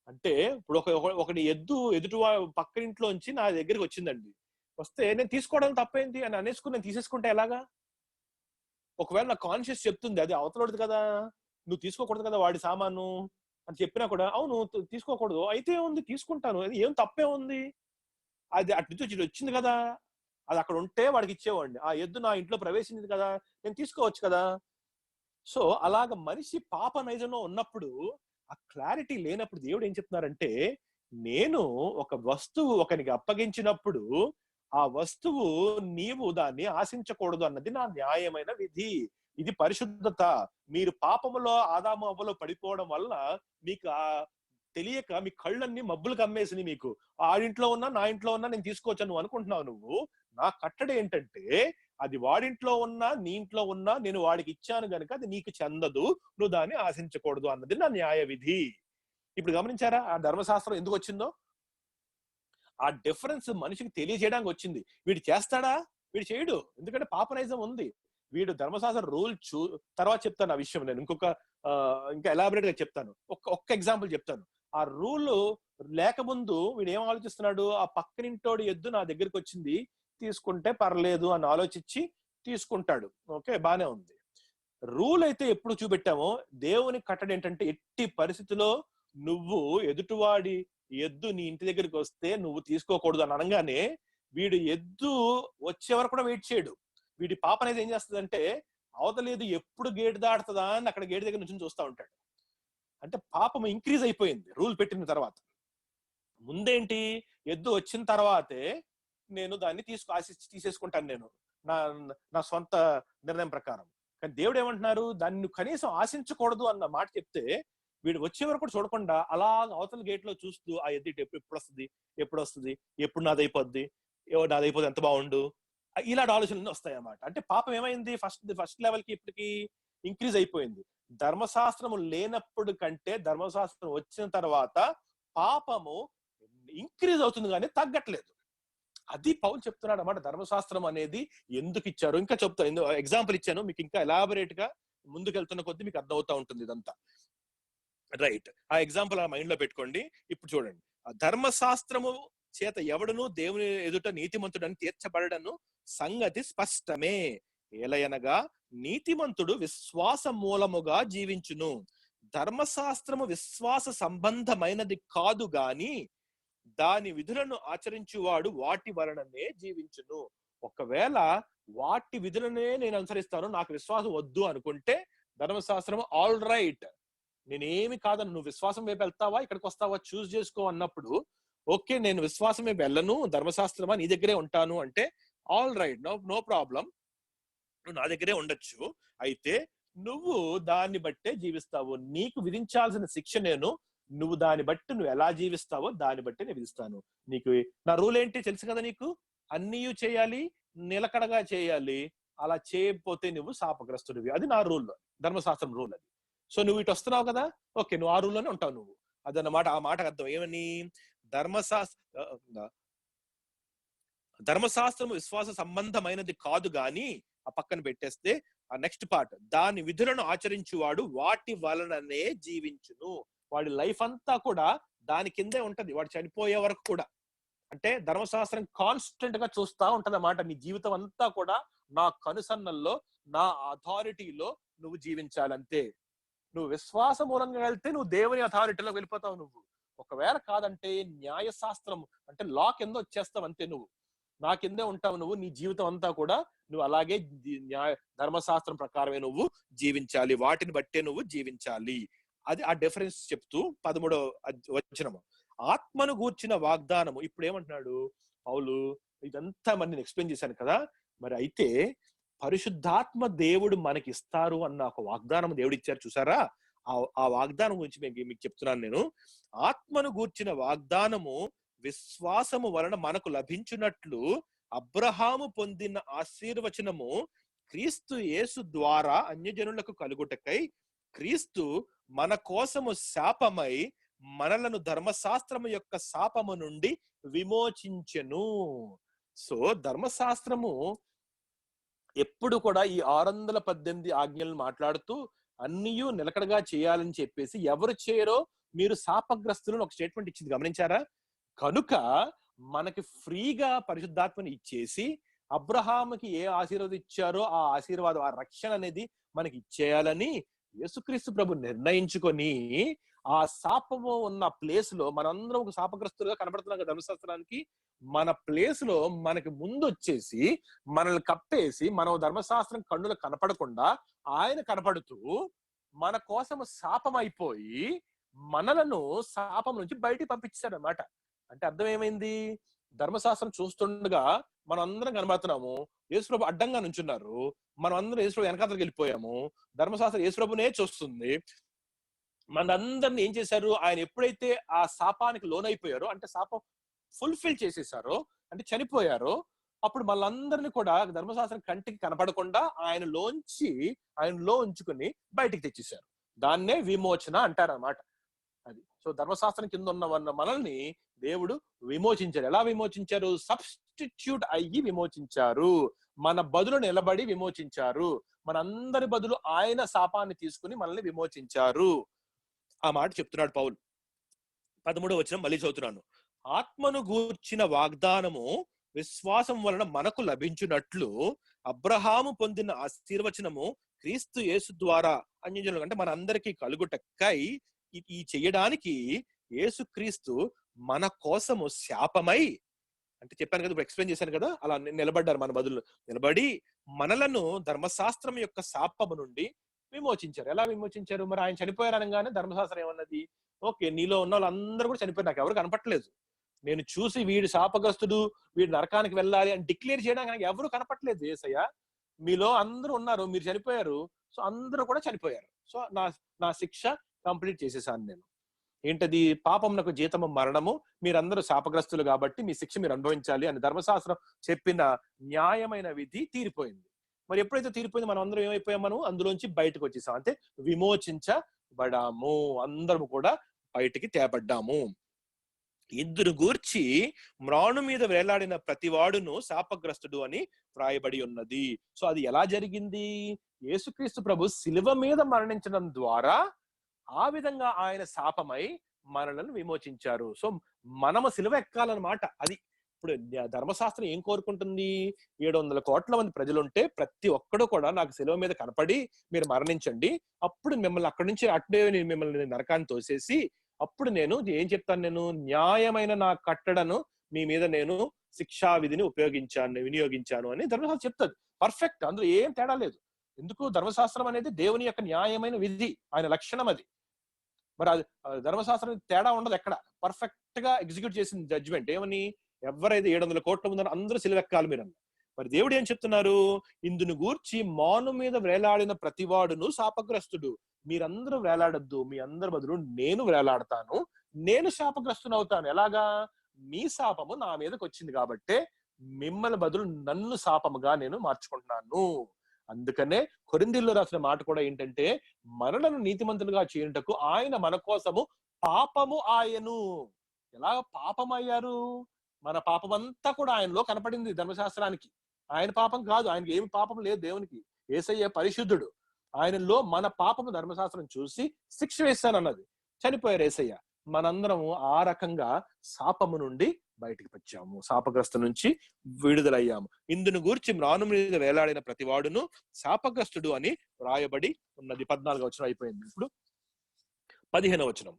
అంటే ఇప్పుడు ఒకటి ఎదుటి పక్కనింట్లోంచి నా దగ్గరికి వచ్చిందండి. వస్తే నేను తీసుకోవడం తప్పేంటి అని అనేసుకుని నేను తీసేసుకుంటే ఎలాగా? ఒకవేళ నా కాన్షియస్ చెప్తుంది అది అవతలది కదా, నువ్వు తీసుకోకూడదు కదా వాడి సామాను అని చెప్పినా కూడా, అవును తీసుకోకూడదు, అయితే ఉంది తీసుకుంటాను, అది ఏం తప్పే ఉంది, అది అటు నుంచి వచ్చింది కదా, అది అక్కడ ఉంటే వాడికి ఇచ్చేవాడిని. ఆ ఎద్దు నా ఇంట్లో ప్రవేశించింది కదా, నేను తీసుకోవచ్చు కదా. సో అలాగ మనిషి పాప నైజంలో ఉన్నప్పుడు, ఆ క్లారిటీ లేనప్పుడు దేవుడు ఏం చెప్తున్నారంటే, నేను ఒక వస్తువు ఒకనికి అప్పగించినప్పుడు ఆ వస్తువు నీవు దాన్ని ఆశించకూడదు అన్నది నా న్యాయమైన విధి. ఇది పరిశుద్ధత. మీరు పాపములో ఆదాము అవ్వలో పడిపోవడం వల్ల మీకు తెలియక మీ కళ్ళన్నీ మబ్బులు కమ్మేసినాయి. మీకు ఆడింట్లో ఉన్నా నా ఇంట్లో ఉన్నా నేను తీసుకోవచ్చు నువ్వు అనుకుంటున్నావు. నువ్వు నా కట్టడి ఏంటంటే, అది వాడింట్లో ఉన్నా నీ ఇంట్లో ఉన్నా నేను వాడికి ఇచ్చాను గనుక అది నీకు చెందదు, నువ్వు దాన్ని ఆశించకూడదు అన్నది నా న్యాయ విధి. ఇప్పుడు గమనించారా ఆ ధర్మశాస్త్రం ఎందుకు వచ్చిందో? ఆ డిఫరెన్స్ మనిషికి తెలియజేయడానికి వచ్చింది. వీడు చేస్తాడా? వీడు చేయడు, ఎందుకంటే పాపనైజం ఉంది. వీడు ధర్మశాస్త్ర రూల్ తర్వాత చెప్తాను ఆ విషయం. నేను ఇంకా ఎలాబరేట్ గా చెప్తాను. ఒక్క ఎగ్జాంపుల్ చెప్తాను. ఆ రూల్ లేకముందు వీడు ఏం ఆలోచిస్తున్నాడు? ఆ పక్కనింటోడి ఎద్దు నా దగ్గరికి వచ్చింది, తీసుకుంటే పర్లేదు అని ఆలోచించి తీసుకుంటాడు. ఓకే, బానే ఉంది. రూల్ అయితే ఎప్పుడు చూపెట్టామో, దేవుని కట్టడి ఏంటంటే, ఎట్టి పరిస్థితిలో నువ్వు ఎదుటివాడి ఎద్దు నీ ఇంటి దగ్గరికి వస్తే నువ్వు తీసుకోకూడదు అని అనగానే, వీడు ఎద్దు వచ్చే వరకు కూడా వెయిట్ చేయడు. వీడి పాప అనేది ఏం చేస్తుందంటే, అవతలేదు ఎప్పుడు గేటు దాటుతుందా అని అక్కడ గేటు దగ్గర నుంచి చూస్తూ ఉంటాడు. అంటే పాపం ఇంక్రీజ్ అయిపోయింది రూల్ పెట్టిన తర్వాత. ముందేంటి? ఎద్దు వచ్చిన తర్వాతే నేను దాన్ని తీసేసుకుంటాను నేను నా సొంత నిర్ణయం ప్రకారం. కానీ దేవుడు ఏమంటున్నారు? దాన్ని కనీసం ఆశించకూడదు అన్న మాట చెప్తే, వీడు వచ్చే వరకు కూడా చూడకుండా అలా అవతల గేట్ లో చూస్తూ, ఆ ఎద్దు ఎప్పుడు వస్తుంది, ఎప్పుడు నాదైపోద్ది, నాదైపోతే ఎంత బాగుండు, ఇలాంటి ఆలోచనలు వస్తాయి అన్నమాట. అంటే పాపం ఏమైంది? ఫస్ట్ లెవెల్ కి ఇప్పటికి ఇంక్రీజ్ అయిపోయింది. ధర్మశాస్త్రము లేనప్పుడు కంటే ధర్మశాస్త్రం వచ్చిన తర్వాత పాపము ఇంక్రీజ్ అవుతుంది కానీ తగ్గట్లేదు. అది పౌలు చెప్తున్నాడు అన్నమాట. ధర్మశాస్త్రం అనేది ఎందుకు ఇచ్చారు ఇంకా చెప్తాను. ఎగ్జాంపుల్ ఇచ్చాను మీకు, ఇంకా ఎలాబరేట్ గా ముందుకెళ్తున్న కొద్దీ మీకు అర్థమవుతా ఉంటుంది ఇదంతా. రైట్, ఆ ఎగ్జాంపుల్ ఆ మైండ్ లో పెట్టుకోండి. ఇప్పుడు చూడండి, ధర్మశాస్త్రము చేత ఎవడును దేవుని ఎదుట నీతిమంతుడని తీర్చబడను సంగతి స్పష్టమే. ఏలయనగా నీతిమంతుడు విశ్వాస మూలముగా జీవించును. ధర్మశాస్త్రము విశ్వాస సంబంధమైనది కాదు గాని దాని విధులను ఆచరించువాడు వాటి వలననే జీవించును. ఒకవేళ వాటి విధులనే నేను అనుసరిస్తాను, నాకు విశ్వాసం వద్దు అనుకుంటే, ధర్మశాస్త్రం ఆల్ రైట్, నేనేమి కాదని, నువ్వు విశ్వాసం వైపు వెళ్తావా ఇక్కడికి వస్తావా చూస్ చేసుకో అన్నప్పుడు, ఓకే నేను విశ్వాసం వైపు వెళ్ళను, ధర్మశాస్త్రమా నీ దగ్గరే ఉంటాను అంటే, ఆల్ రైట్, నో ప్రాబ్లం, నువ్వు నా దగ్గరే ఉండొచ్చు. అయితే నువ్వు దాన్ని బట్టే జీవిస్తావు. నీకు విధించాల్సిన శిక్ష నేను, నువ్వు దాన్ని బట్టి నువ్వు ఎలా జీవిస్తావో దాన్ని బట్టి నేను విధిస్తాను. నీకు నా రూల్ ఏంటి తెలుసు కదా, నీకు అన్నీ చేయాలి, నిలకడగా చేయాలి, అలా చేయకపోతే నువ్వు శాపగ్రస్తుడివి. అది నా రూల్, ధర్మశాస్త్రం రూల్ అది. సో నువ్వు ఇటు వస్తున్నావు కదా, ఓకే నువ్వు ఆ రూల్లోనే ఉంటావు నువ్వు. అదన్నమాట ఆ మాటకు అర్థం. ఏమని? ధర్మశాస్త్రము విశ్వాస సంబంధమైనది కాదు గాని, ఆ పక్కన పెట్టేస్తే ఆ నెక్స్ట్ పార్ట్, దాని విధులను ఆచరించువాడు వాటి వలననే జీవించును. వాడి లైఫ్ అంతా కూడా దాని కిందే ఉంటది, వాడు చనిపోయే వరకు కూడా. అంటే ధర్మశాస్త్రం కాన్స్టెంట్ గా చూస్తా ఉంటది అన్నమాట. నీ జీవితం అంతా కూడా నా కనుసన్నల్లో, నా అథారిటీలో నువ్వు జీవించాలంతే. నువ్వు విశ్వాస మూలంగా వెళ్తే నువ్వు దేవుని అథారిటీలోకి వెళ్ళిపోతావు. నువ్వు ఒకవేళ కాదంటే న్యాయశాస్త్రం అంటే లా కింద వచ్చేస్తావు అంతే. నువ్వు నా కిందే ఉంటావు. నువ్వు నీ జీవితం అంతా కూడా నువ్వు అలాగే ధర్మశాస్త్రం ప్రకారమే నువ్వు జీవించాలి, వాటిని బట్టే నువ్వు జీవించాలి. అది ఆ డిఫరెన్స్ చెప్తూ 13వ వచనము, ఆత్మను గూర్చిన వాగ్దానము. ఇప్పుడు ఏమంటున్నాడు పౌలు? ఇదంతా మరి నేను ఎక్స్ప్లెయిన్ చేశాను కదా, మరి అయితే పరిశుద్ధాత్మ దేవుడు మనకి ఇస్తారు అన్న ఒక వాగ్దానం దేవుడు ఇచ్చారు చూసారా. ఆ వాగ్దానం గురించి మీకు చెప్తున్నాను నేను. ఆత్మను గూర్చిన వాగ్దానము విశ్వాసము వలన మనకు లభించున్నట్లు అబ్రహాము పొందిన ఆశీర్వచనము క్రీస్తు యేసు ద్వారా అన్యజనులకు కలుగుటకై క్రీస్తు మన కోసము శాపమై మనలను ధర్మశాస్త్రము యొక్క శాపము నుండి విమోచించెను. సో ధర్మశాస్త్రము ఎప్పుడు కూడా ఈ 618 ఆజ్ఞలను మాట్లాడుతూ అన్నియూ నిలకడగా చేయాలని చెప్పేసి ఎవరు చేయరో మీరు శాపగ్రస్తులను ఒక స్టేట్మెంట్ ఇచ్చింది గమనించారా. కనుక మనకి ఫ్రీగా పరిశుద్ధాత్మని ఇచ్చేసి అబ్రహాముకి ఏ ఆశీర్వాదం ఇచ్చారో ఆ ఆశీర్వాదం, ఆ రక్షణ అనేది మనకి ఇచ్చేయాలని యేసుక్రీస్తు ప్రభు నిర్ణయించుకొని ఆ శాపము ఉన్న ప్లేస్ లో మనందరం ఒక శాపగ్రస్తులుగా కనబడుతున్నాం కదా ధర్మశాస్త్రానికి. మన ప్లేస్ లో మనకి ముందు వచ్చేసి మనల్ని కప్పేసి మనం ధర్మశాస్త్రం కన్నులు కనపడకుండా ఆయన కనపడుతూ మన కోసము శాపం అయిపోయి మనలను శాపం నుంచి బయటికి పంపించారు అన్నమాట. అంటే అర్థం ఏమైంది? ధర్మశాస్త్రం చూస్తుండగా మనం అందరం కనబడుతున్నాము, యేసుప్రభు అడ్డంగా నుంచున్నారు, మనం అందరం యేసుప్రభు వెనకాతలకు వెళ్ళిపోయాము, ధర్మశాస్త్రం యేసుప్రభునే చూస్తుంది. మనందరిని ఏం చేశారు? ఆయన ఎప్పుడైతే ఆ శాపానికి లోనైపోయారో, అంటే శాపం ఫుల్ఫిల్ చేసేసారో, అంటే చనిపోయారో, అప్పుడు మనందరినీ కూడా ధర్మశాస్త్రం కంటికి కనపడకుండా ఆయనలో ఉంచుకుని బయటికి తెచ్చేశారు. దాన్నే విమోచన అంటారన్నమాట. అది. సో ధర్మశాస్త్రం కింద ఉన్న మనల్ని దేవుడు విమోచించారు. ఎలా విమోచించారు? సబ్స్టిట్యూట్ అయ్యి విమోచించారు. మన బదులు నిలబడి విమోచించారు. మనందరి బదులు ఆయన శాపాన్ని తీసుకుని మనల్ని విమోచించారు. ఆ మాట చెప్తున్నాడు పౌలు. 13వ వచనం మళ్ళీ చదువుతున్నాను. ఆత్మను గూర్చిన వాగ్దానము విశ్వాసం వలన మనకు లభించున్నట్లు అబ్రహాము పొందిన ఆశీర్వచనము క్రీస్తు యేసు ద్వారా అన్యజనులకు, అంటే మన అందరికీ కలుగుటకై ఈ చెయ్యడానికి యేసుక్రీస్తు మన కోసము శాపమై, అంటే చెప్పాను కదా, ఇప్పుడు ఎక్స్ప్లెయిన్ చేశాను కదా, అలా నిలబడ్డారు మన బదులు నిలబడి మనలను ధర్మశాస్త్రం యొక్క శాపము నుండి విమోచించారు. ఎలా విమోచించారు? మరి ఆయన చనిపోయారు అనగానే ధర్మశాస్త్రం ఏమన్నది? ఓకే, నీలో ఉన్న వాళ్ళందరూ కూడా చనిపోయారు, నాకు ఎవరు కనపట్లేదు, నేను చూసి వీడు శాపగ్రస్తుడు, వీడు నరకానికి వెళ్ళాలి అని డిక్లేర్ చేయడానికి నాకు ఎవరు కనపట్లేదు యేసయ్య, మీలో అందరూ ఉన్నారు, మీరు చనిపోయారు, సో అందరూ కూడా చనిపోయారు, సో నా శిక్ష కంప్లీట్ చేసేసాను నేను. ఏంటది? పాపమునకు జీతము మరణము, మీరందరూ శాపగ్రస్తులు కాబట్టి మీ శిక్ష మీరు అనుభవించాలి అని ధర్మశాస్త్రం చెప్పిన న్యాయమైన విధి తీరిపోయింది. మరి ఎప్పుడైతే తీరిపోయింది, మనం అందరం ఏమైపోయాం? మనం అందులోంచి బయటకు వచ్చేసాం, అంటే విమోచించబడాము, అందరము కూడా బయటికి తేబడ్డాము. ఇందును గూర్చి మ్రాను మీద వేలాడిన ప్రతివాడును శాపగ్రస్తుడు అని వ్రాయబడి ఉన్నది. సో అది ఎలా జరిగింది? యేసుక్రీస్తు ప్రభు శిలువ మీద మరణించడం ద్వారా ఆ విధంగా ఆయన శాపమై మనలను విమోచించారు. సో మనము శిలువ ఎక్కాలన్నమాట. అది ఇప్పుడు ధర్మశాస్త్రం ఏం కోరుకుంటుంది? 700 కోట్ల మంది ప్రజలుంటే ప్రతి ఒక్కడు కూడా నాకు శిలువ మీద కనపడి మీరు మరణించండి, అప్పుడు మిమ్మల్ని అక్కడి నుంచి అట్టే మిమ్మల్ని నరకాన్ని తోసేసి అప్పుడు నేను ఏం చెప్తాను? నేను న్యాయమైన నా కట్టడను మీ మీద నేను శిక్షా విధిని వినియోగించాను అని ధర్మశాస్త్రం చెప్తుంది. పర్ఫెక్ట్, అందులో ఏం తేడా లేదు. ఎందుకు? ధర్మశాస్త్రం అనేది దేవుని యొక్క న్యాయమైన విధి, ఆయన లక్షణం అది. మరి అది ధర్మశాస్త్రం తేడా ఉండదు ఎక్కడ. పర్ఫెక్ట్ గా ఎగ్జిక్యూట్ చేసిన జడ్జిమెంట్ ఏమని? ఎవరైతే 700 కోట్ల ముందు అందరూ సిలువెక్కాలి మీరు అన్న. మరి దేవుడు ఏం చెప్తున్నారు? ఇందును గూర్చి మాను మీద వేలాడిన ప్రతివాడును శాపగ్రస్తుడు, మీరందరూ వేలాడద్దు, మీ అందరి బదులు నేను వేలాడతాను, నేను శాపగ్రస్తుని అవుతాను. ఎలాగా? మీ శాపము నా మీదకి వచ్చింది కాబట్టే మిమ్మల్ని బదులు నన్ను శాపముగా నేను మార్చుకుంటున్నాను. అందుకనే కొరింథీయుల్లో రాసిన మాట కూడా ఏంటంటే, మనలను నీతిమంతులుగా చేయుటకు ఆయన మన కోసము పాపము ఆయను. ఎలా పాపమయ్యారు? మన పాపం అంతా కూడా ఆయనలో కనపడింది ధర్మశాస్త్రానికి. ఆయన పాపం కాదు, ఆయనకి ఏమి పాపం లేదు దేవునికి. యేసయ్య పరిశుద్ధుడు, ఆయనలో మన పాపము ధర్మశాస్త్రం చూసి శిక్ష వేస్తానన్నది. చనిపోయారు యేసయ్య. మనందరము ఆ రకంగా శాపము నుండి బయటికి వచ్చాము, శాపగ్రస్త నుంచి విడుదలయ్యాము. ఇందును గూర్చి మ్రాను మీద వేలాడిన ప్రతివాడును శాపగ్రస్తుడు అని వ్రాయబడి ఉన్నది. 14వ వచనం అయిపోయింది. ఇప్పుడు 15వ వచనం.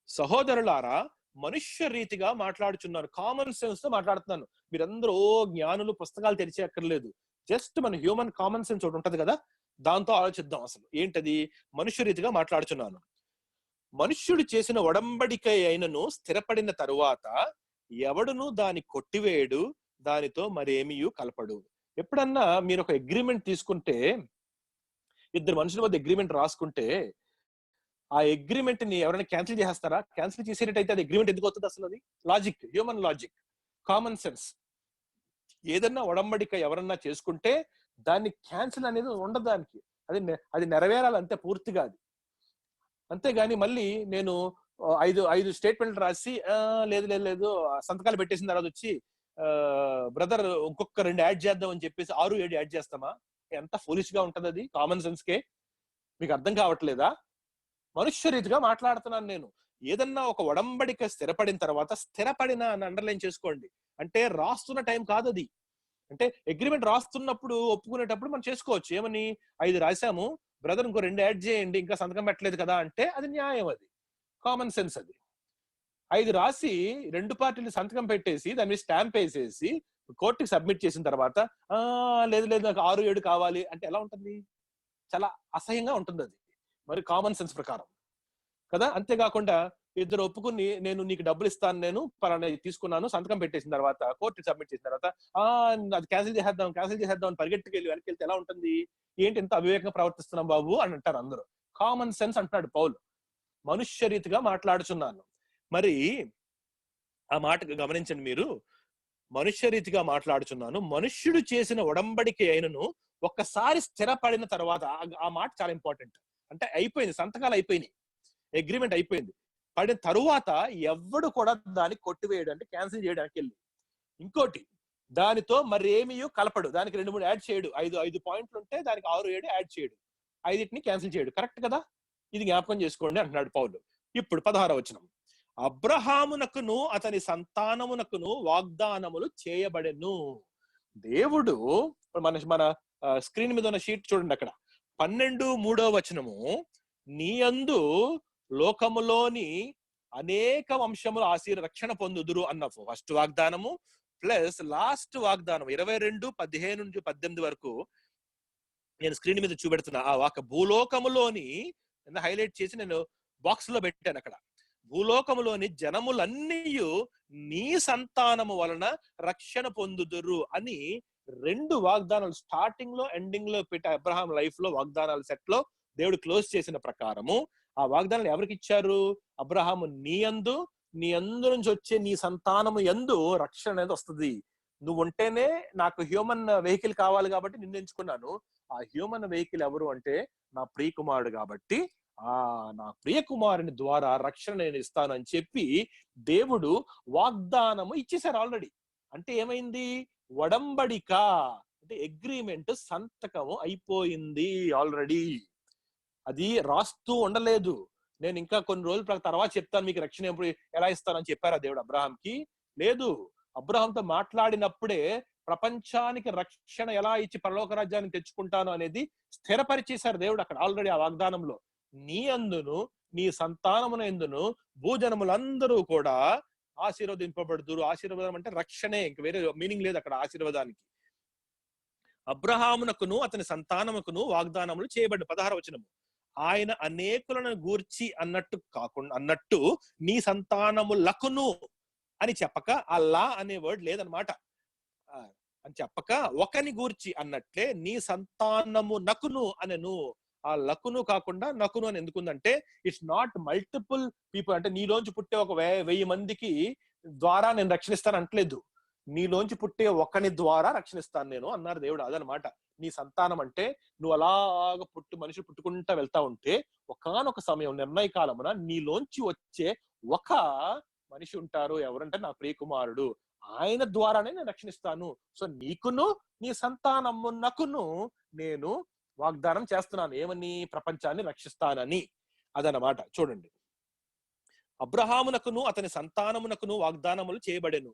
సహోదరులారా, మనుష్య రీతిగా మాట్లాడుచున్నాను, కామన్ సెన్స్ తో మాట్లాడుతున్నాను. మీరందరూ జ్ఞానులు, పుస్తకాలు తెరిచే అక్కర్లేదు. జస్ట్ మన హ్యూమన్ కామన్ సెన్స్ ఒకటి ఉంటది కదా, దాంతో ఆలోచిద్దాం. అసలు ఏంటది? మనుష్య రీతిగా మాట్లాడుచున్నాను. మనుష్యుడు చేసిన ఒడంబడిక అయినను స్థిరపడిన తరువాత ఎవడును దాని కొట్టివేయడు, దానితో మరేమియు కలపడు. ఎప్పుడన్నా మీరు ఒక అగ్రిమెంట్ తీసుకుంటే, ఇద్దరు మనుషుల మధ్య అగ్రిమెంట్ రాసుకుంటే, ఆ అగ్రిమెంట్ ని ఎవరైనా క్యాన్సిల్ చేసేస్తారా? క్యాన్సిల్ చేసేటట్టయితే అది అగ్రిమెంట్ ఎందుకు అవుతుంది అసలు? అది logic, human logic, common sense. ఏదన్నా ఒడంబడిక ఎవరన్నా చేసుకుంటే దాన్ని క్యాన్సిల్ అనేది ఉండదు. దానికి అది నెరవేరాలి అంతే, పూర్తిగా అది. అంతేగాని మళ్ళీ నేను ఐదు స్టేట్మెంట్లు రాసి లేదు లేదు లేదు సంతకాలు పెట్టేసిన తర్వాత వచ్చి బ్రదర్ ఇంకొక 2 యాడ్ చేద్దాం అని చెప్పేసి 6, 7 యాడ్ చేస్తామా? ఎంత ఫూలిష్ గా ఉంటది అది. కామన్ సెన్స్ కే మీకు అర్థం కావట్లేదా? మనుష్య రీతిగా మాట్లాడుతున్నాను నేను. ఏదన్నా ఒక ఒడంబడిక స్థిరపడిన తర్వాత, స్థిరపడిన అని అండర్లైన్ చేసుకోండి, అంటే రాస్తున్న టైం కాదు అది. అంటే అగ్రిమెంట్ రాస్తున్నప్పుడు, ఒప్పుకునేటప్పుడు మనం చేసుకోవచ్చు. ఏమని 5 రాసాము బ్రదర్, ఇంకో 2 యాడ్ చేయండి, ఇంకా సంతకం పెట్టలేదు కదా అంటే అది న్యాయం, అది కామన్ సెన్స్. అది 5 రాసి 2 పార్టీలు సంతకం పెట్టేసి దాని మీద స్టాంప్ వేసేసి కోర్టుకి సబ్మిట్ చేసిన తర్వాత లేదు లేదు నాకు 6, 7 కావాలి అంటే ఎలా ఉంటుంది? చాలా అసహ్యంగా ఉంటుంది అది, మరి కామన్ సెన్స్ ప్రకారం కదా. అంతేకాకుండా ఇద్దరు ఒప్పుకుని నేను నీకు డబ్బులు ఇస్తాను, నేను పలానా తీసుకున్నాను, సంతకం పెట్టేసిన తర్వాత కోర్టుకి సబ్మిట్ చేసిన తర్వాత అది క్యాన్సిల్ చేసేద్దాం అని పరిగెట్టుకెళ్ళి వెనక్కి వెళ్తే ఎలా ఉంటుంది? ఏంటి ఇంత అవివేకంగా ప్రవర్తిస్తున్నాం బాబు అని అంటారు అందరూ. కామన్ సెన్స్ అంటున్నాడు పౌలు, మనుష్య రీతిగా మాట్లాడుచున్నాను. మరి ఆ మాట గమనించండి మీరు, మనుష్య రీతిగా మాట్లాడుచున్నాను, మనుష్యుడు చేసిన ఒడంబడిక అయినను ఒక్కసారి స్థిరపడిన తర్వాత, ఆ మాట చాలా ఇంపార్టెంట్. అంటే అయిపోయింది, సంతకాలు అయిపోయినాయి, అగ్రిమెంట్ అయిపోయింది, పడిన తరువాత ఎవడు కూడా దాన్ని కొట్టివేయడానికి, క్యాన్సిల్ చేయడానికి వెళ్ళి ఇంకోటి దానితో మరి ఏమీ కలపడు, దానికి 2, 3 యాడ్ చేయడు. 5 పాయింట్లు ఉంటే దానికి 6, 7 యాడ్ చేయడు, 5ని క్యాన్సిల్ చేయడు. కరెక్ట్ కదా? ఇది జ్ఞాపకం చేసుకోండి అంటున్నాడు పౌలు. ఇప్పుడు 16వ వచనం, అబ్రహామునకును అతని సంతానమునకును వాగ్దానములు చేయబడెను. దేవుడు మన స్క్రీన్ మీద ఉన్న షీట్ చూడండి, అక్కడ 12:3 వచనము, నీ యందు లోకములోని అనేక వంశములు రక్షణ పొందుదురు అన్న ఫస్ట్ వాగ్దానము, ప్లస్ లాస్ట్ వాగ్దానం 22:15-18 వరకు నేను స్క్రీన్ మీద చూపెడుతున్నా. ఆ వాక్ భూలోకములోని హైలైట్ చేసి నేను బాక్స్ లో పెట్టాను. అక్కడ భూలోకములోని జనములన్నీ నీ సంతానము వలన రక్షణ పొందుదురు అని 2 వాగ్దానాలు స్టార్టింగ్ లో ఎండింగ్ లో పెట్టి అబ్రహాం లైఫ్ లో వాగ్దానాల సెట్ లో దేవుడు క్లోజ్ చేసిన ప్రకారము ఆ వాగ్దానాలు ఎవరికి ఇచ్చారు? అబ్రహాము నీ యందు నుంచి వచ్చే నీ సంతానము యందు రక్షణ అనేది వస్తుంది. నువ్వు ఉంటేనే నాకు హ్యూమన్ వెహికల్ కావాలి కాబట్టి నిన్ను ఎంచుకున్నాను. ఆ హ్యూమన్ వెహికల్ ఎవరు అంటే నా ప్రియ కుమారుడు కాబట్టి నా ప్రియ కుమారుని ద్వారా రక్షణ నేను ఇస్తాను అని చెప్పి దేవుడు వాగ్దానము ఇచ్చేశారు ఆల్రెడీ. అంటే ఏమైంది? ఒడంబడిక అంటే అగ్రిమెంట్ సంతకము అయిపోయింది ఆల్రెడీ. అది రాస్తూ ఉండలేదు. నేను ఇంకా కొన్ని రోజుల తర్వాత చెప్తాను మీకు రక్షణ ఎప్పుడు ఎలా ఇస్తానని చెప్పారా దేవుడు అబ్రహాంకి? లేదు. అబ్రహాంతో మాట్లాడినప్పుడే ప్రపంచానికి రక్షణ ఎలా ఇచ్చి పరలోక రాజ్యాన్ని తెచ్చుకుంటాను అనేది స్థిరపరిచేశారు దేవుడు అక్కడ ఆల్రెడీ ఆ వాగ్దానంలో. నీ అందును నీ సంతానమున ఎందును భూజనములందరూ కూడా ఆశీర్వదింపబడుదురు. ఆశీర్వాదం అంటే రక్షణే, ఇంక వేరే మీనింగ్ లేదు అక్కడ ఆశీర్వాదానికి. అబ్రహామునకును అతని సంతానముకును వాగ్దానములు చేయబడ్డ 16వ వచనము, ఆయన అనేకులను గూర్చి అన్నట్టు నీ సంతానములకును అని చెప్పక, ఆ లా అనే వర్డ్ లేదనమాట అని చెప్పక, ఒకని గూర్చి అన్నట్లే నీ సంతానము నకును అనెను. ఆ లకును కాకుండా నకును అని ఎందుకుందంటే ఇట్స్ నాట్ మల్టిపుల్ పీపుల్. అంటే నీలోంచి పుట్టే ఒక 1000 మందికి ద్వారా నేను రక్షణిస్తాను అంటలేదు. నీలోంచి పుట్టే ఒకని ద్వారా రక్షణిస్తాను నేను అన్నారు దేవుడు. అదనమాట నీ సంతానం అంటే. నువ్వు అలాగ మనిషి పుట్టుకుంటా వెళ్తా ఉంటే ఒకానొక సమయం నిర్ణయ కాలమున నీలోంచి వచ్చే ఒక మనిషి ఉంటారు. ఎవరంటే నా ప్రియ కుమారుడు, ఆయన ద్వారానే నేను రక్షణిస్తాను. సో నీకును నీ సంతానమునకును నేను వాగ్దానం చేస్తున్నాను. ఏమని? ప్రపంచాన్ని రక్షిస్తానని. అదనమాట. చూడండి, అబ్రహామునకును అతని సంతానమునకును వాగ్దానములు చేయబడెను.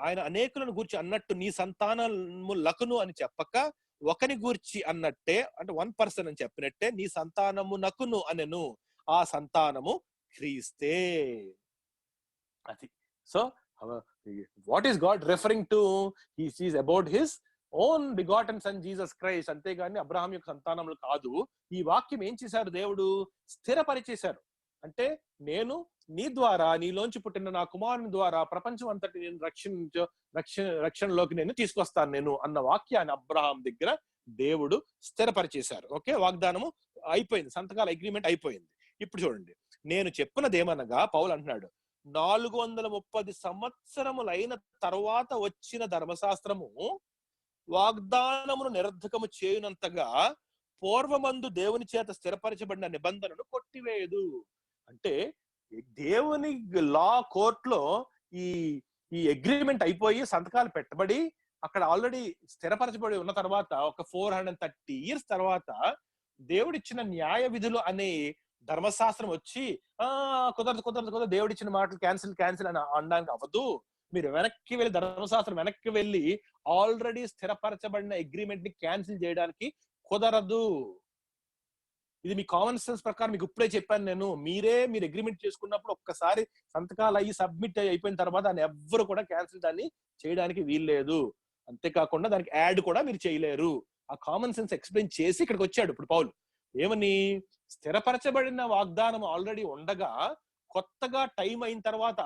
ఆయన అనేకులను గూర్చి అన్నట్టు నీ సంతానములకును అని చెప్పక, ఒకని గూర్చి అన్నట్టే, అంటే 1 పర్సన్ అని చెప్పినట్టే నీ సంతానమునకును అనెను. ఆ సంతానము క్రీస్తే. అది. So what is God referring to? He is about his own begotten son Jesus Christ. అంతేగాని అబ్రహాం యొక్క సంతానములు కాదు. ఈ వాక్యం ఏం చేశారు? దేవుడు స్థిరపరిచేశారు. అంటే నేను నీ ద్వారా, నీలోంచి పుట్టిన నా కుమారుని ద్వారా ప్రపంచం అంతటి నేను రక్షణలోకి నేను తీసుకొస్తాను నేను అన్న వాక్యాన్ని అబ్రహాం దగ్గర దేవుడు స్థిరపరిచేశారు. ఓకే, వాగ్దానము అయిపోయింది, సంతకాల అగ్రిమెంట్ అయిపోయింది. ఇప్పుడు చూడండి, నేను చెప్పినదేమనగా పౌలు అంటున్నాడు, 430 సంవత్సరములైన తర్వాత వచ్చిన ధర్మశాస్త్రము వాగ్దానమును నిరర్ధకము చేయునంతగా పూర్వమందు దేవుని చేత స్థిరపరచబడిన నిబంధనను కొట్టివేయదు. అంటే దేవుని లా కోర్టులో ఈ ఈ అగ్రిమెంట్ అయిపోయి సంతకాలు పెట్టబడి అక్కడ ఆల్రెడీ స్థిరపరచబడి ఉన్న తర్వాత ఒక 430 years తర్వాత దేవుడిచ్చిన న్యాయ విధులు అనే ధర్మశాస్త్రం వచ్చి కుదరదు దేవుడిచ్చిన మాటలు క్యాన్సిల్ అని అనడానికి అవ్వదు. మీరు వెనక్కి వెళ్ళి, ధర్మశాస్త్రం వెనక్కి వెళ్ళి ఆల్రెడీ స్థిరపరచబడిన అగ్రిమెంట్ ని క్యాన్సిల్ చేయడానికి కుదరదు. ఇది మీ కామన్ సెన్స్ ప్రకారం మీకు ఇప్పుడే చెప్పాను నేను. మీరు అగ్రిమెంట్ చేసుకున్నప్పుడు ఒక్కసారి సంతకాలు అయ్యి సబ్మిట్ అయిపోయిన తర్వాత దాన్ని ఎవ్వరు కూడా క్యాన్సిల్ దాన్ని చేయడానికి వీల్లేదు. అంతేకాకుండా దానికి యాడ్ కూడా మీరు చేయలేరు. ఆ కామన్ సెన్స్ ఎక్స్ప్లెయిన్ చేసి ఇక్కడికి వచ్చాడు ఇప్పుడు పౌలు. ఏమని? స్థిరపరచబడిన వాగ్దానం ఆల్రెడీ ఉండగా కొత్తగా టైం అయిన తర్వాత,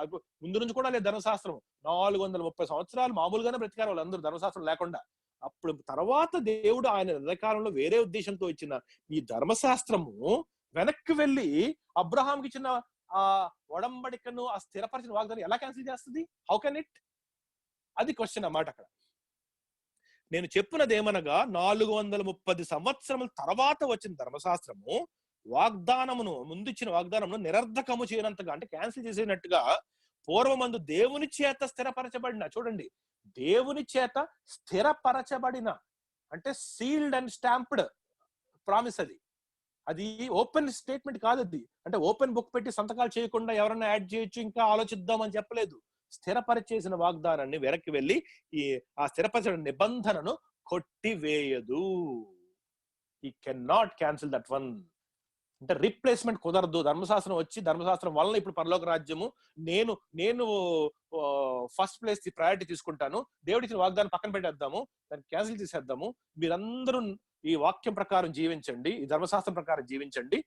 ముందు నుంచి కూడా లేదు ధర్మశాస్త్రం, 430 సంవత్సరాలు మామూలుగానే బ్రతికారు వాళ్ళందరూ ధర్మశాస్త్రం లేకుండా. అప్పుడు తర్వాత దేవుడు ఆయన హృదయకాలంలో వేరే ఉద్దేశంతో ఇచ్చిన ఈ ధర్మశాస్త్రము వెనక్కి వెళ్ళి అబ్రహాంకి ఇచ్చిన ఆ ఒడంబడికను, ఆ స్థిరపరిచిన వాగ్దానం ఎలా క్యాన్సిల్ చేస్తుంది? How can it? అది క్వశ్చన్ అన్నమాట అక్కడ. నేను చెప్పినది ఏమనగా 430 సంవత్సరముల తర్వాత వచ్చిన ధర్మశాస్త్రము వాగ్దానమును, ముందు ఇచ్చిన వాగ్దానమును నిరర్ధకము చేయనంతగా, అంటే క్యాన్సిల్ చేసేనట్టుగా పూర్వమందు దేవుని చేత స్థిరపరచబడిన, చూడండి, దేవుని చేత స్థిరపరచబడిన అంటే సీల్డ్ అండ్ స్టాంప్డ్ ప్రామిస్. అది ఓపెన్ స్టేట్మెంట్ కాదు. అది అంటే ఓపెన్ బుక్ పెట్టి సంతకాలు చేయకుండా ఎవరన్నా యాడ్ చేయొచ్చు, ఇంకా ఆలోచిద్దాం అని చెప్పలేదు. స్థిరపరిచేసిన వాగ్దానాన్ని వెనక్కి వెళ్ళి ఆ స్థిరపరిచిన నిబంధనను కొట్టివేయదు. ఈ can not cancel that one. అంటే రీప్లేస్మెంట్ కుదరదు. ధర్మశాస్త్రం వచ్చి ధర్మశాస్త్రం వలన ఇప్పుడు పరలోక రాజ్యము నేను ఫస్ట్ ప్లేస్ ప్రయారిటీ తీసుకుంటాను, దేవుడిచ్చిన వాగ్దానం పక్కన పెట్టేద్దాము, దాన్ని క్యాన్సిల్ చేసేద్దాము, మీరందరూ ఈ వాక్యం ప్రకారం జీవించండి, ఈ ధర్మశాస్త్రం ప్రకారం జీవించండి,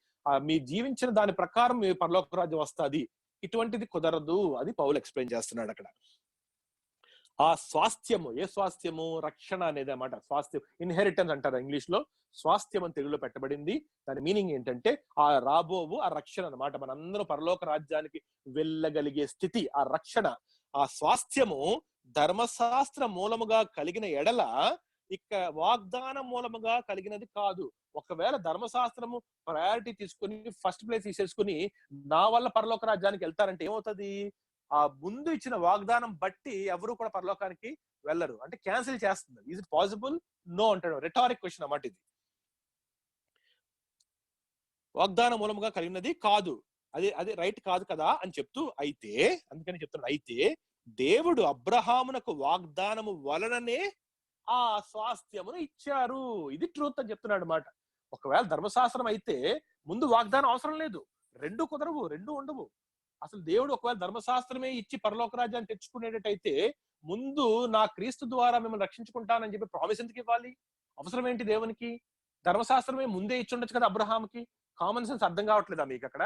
మీ జీవించిన దాని ప్రకారం మీ పరలోక రాజ్యం వస్తుంది, ఇటువంటిది కుదరదు. అది పౌలు ఎక్స్ప్లెయిన్ చేస్తున్నాడు అక్కడ. ఆ స్వాస్థ్యము, ఏ స్వాస్థ్యము? రక్షణ అనేది అన్నమాట. స్వాస్థ్యం, ఇన్హెరిటెన్స్ అంటారు ఇంగ్లీష్ లో, స్వాస్థ్యం అని తెలుగులో పెట్టబడింది. దాని మీనింగ్ ఏంటంటే ఆ రాబోవు, ఆ రక్షణ అన్నమాట. మనందరూ పరలోక రాజ్యానికి వెళ్ళగలిగే స్థితి, ఆ రక్షణ, ఆ స్వాస్థ్యము ధర్మశాస్త్ర మూలముగా కలిగిన ఎడల ఇక వాగ్దానం మూలముగా కలిగినది కాదు. ఒకవేళ ధర్మశాస్త్రము ప్రయారిటీ తీసుకుని ఫస్ట్ ప్లేస్ తీసేసుకుని నా వల్ల పరలోక రాజ్యానికి వెళ్తారంటే ఏమవుతుంది? ఆ ముందు ఇచ్చిన వాగ్దానం బట్టి ఎవరు కూడా పరలోకానికి వెళ్ళరు, అంటే క్యాన్సిల్ చేస్తుంది. Is it possible? నో అంటాడు. రిటారిక్ క్వశ్చన్ అన్నమాట ఇది. వాగ్దానం మూలముగా కలిగినది కాదు, అది రైట్ కాదు కదా అని చెప్తూ, అయితే అందుకని చెప్తున్నాడు, అయితే దేవుడు అబ్రహామునకు వాగ్దానము వలననే ఆ స్వాస్థ్యమును ఇచ్చారు. ఇది ట్రూత్ అని చెప్తున్నాడు అన్నమాట. ఒకవేళ ధర్మశాస్త్రం అయితే ముందు వాగ్దానం అవసరం లేదు, రెండు కుదరవు, రెండు ఉండవు. అసలు దేవుడు ఒకవేళ ధర్మశాస్త్రమే ఇచ్చి పరలోక రాజ్యాన్ని తెచ్చుకునేటట్టయితే ముందు నా క్రీస్తు ద్వారా మిమ్మల్ని రక్షించుకుంటానని చెప్పి ప్రామిస్ ఎందుకు ఇవ్వాలి? అవసరం ఏంటి దేవునికి? ధర్మశాస్త్రమే ముందే ఇచ్చి ఉండొచ్చు కదా అబ్రహాంకి. కామన్ సెన్స్ అర్థం కావట్లేదా మీకు అక్కడ?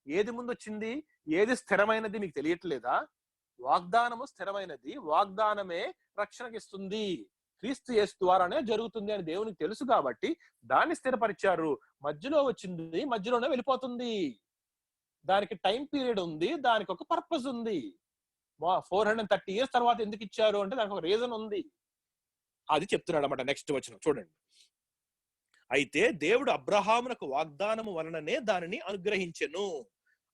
ఏది ముందు వచ్చింది, ఏది స్థిరమైనది మీకు తెలియట్లేదా? వాగ్దానము స్థిరమైనది, వాగ్దానమే రక్షణకిస్తుంది, క్రీస్తు యేసు ద్వారానే జరుగుతుంది అని దేవునికి తెలుసు కాబట్టి దాన్ని స్థిరపరిచారు. మధ్యలో వచ్చింది మధ్యలోనే వెళ్ళిపోతుంది, దానికి టైం పీరియడ్ ఉంది, దానికి ఒక పర్పస్ ఉంది. 430 years తర్వాత ఎందుకు ఇచ్చారు అంటే దానికి ఒక రీజన్ ఉంది. అది చెప్తున్నాడు అన్నమాట. నెక్స్ట్ వచనం చూడండి. అయితే దేవుడు అబ్రహామునకు వాగ్దానము వలననే దానిని అనుగ్రహించెను.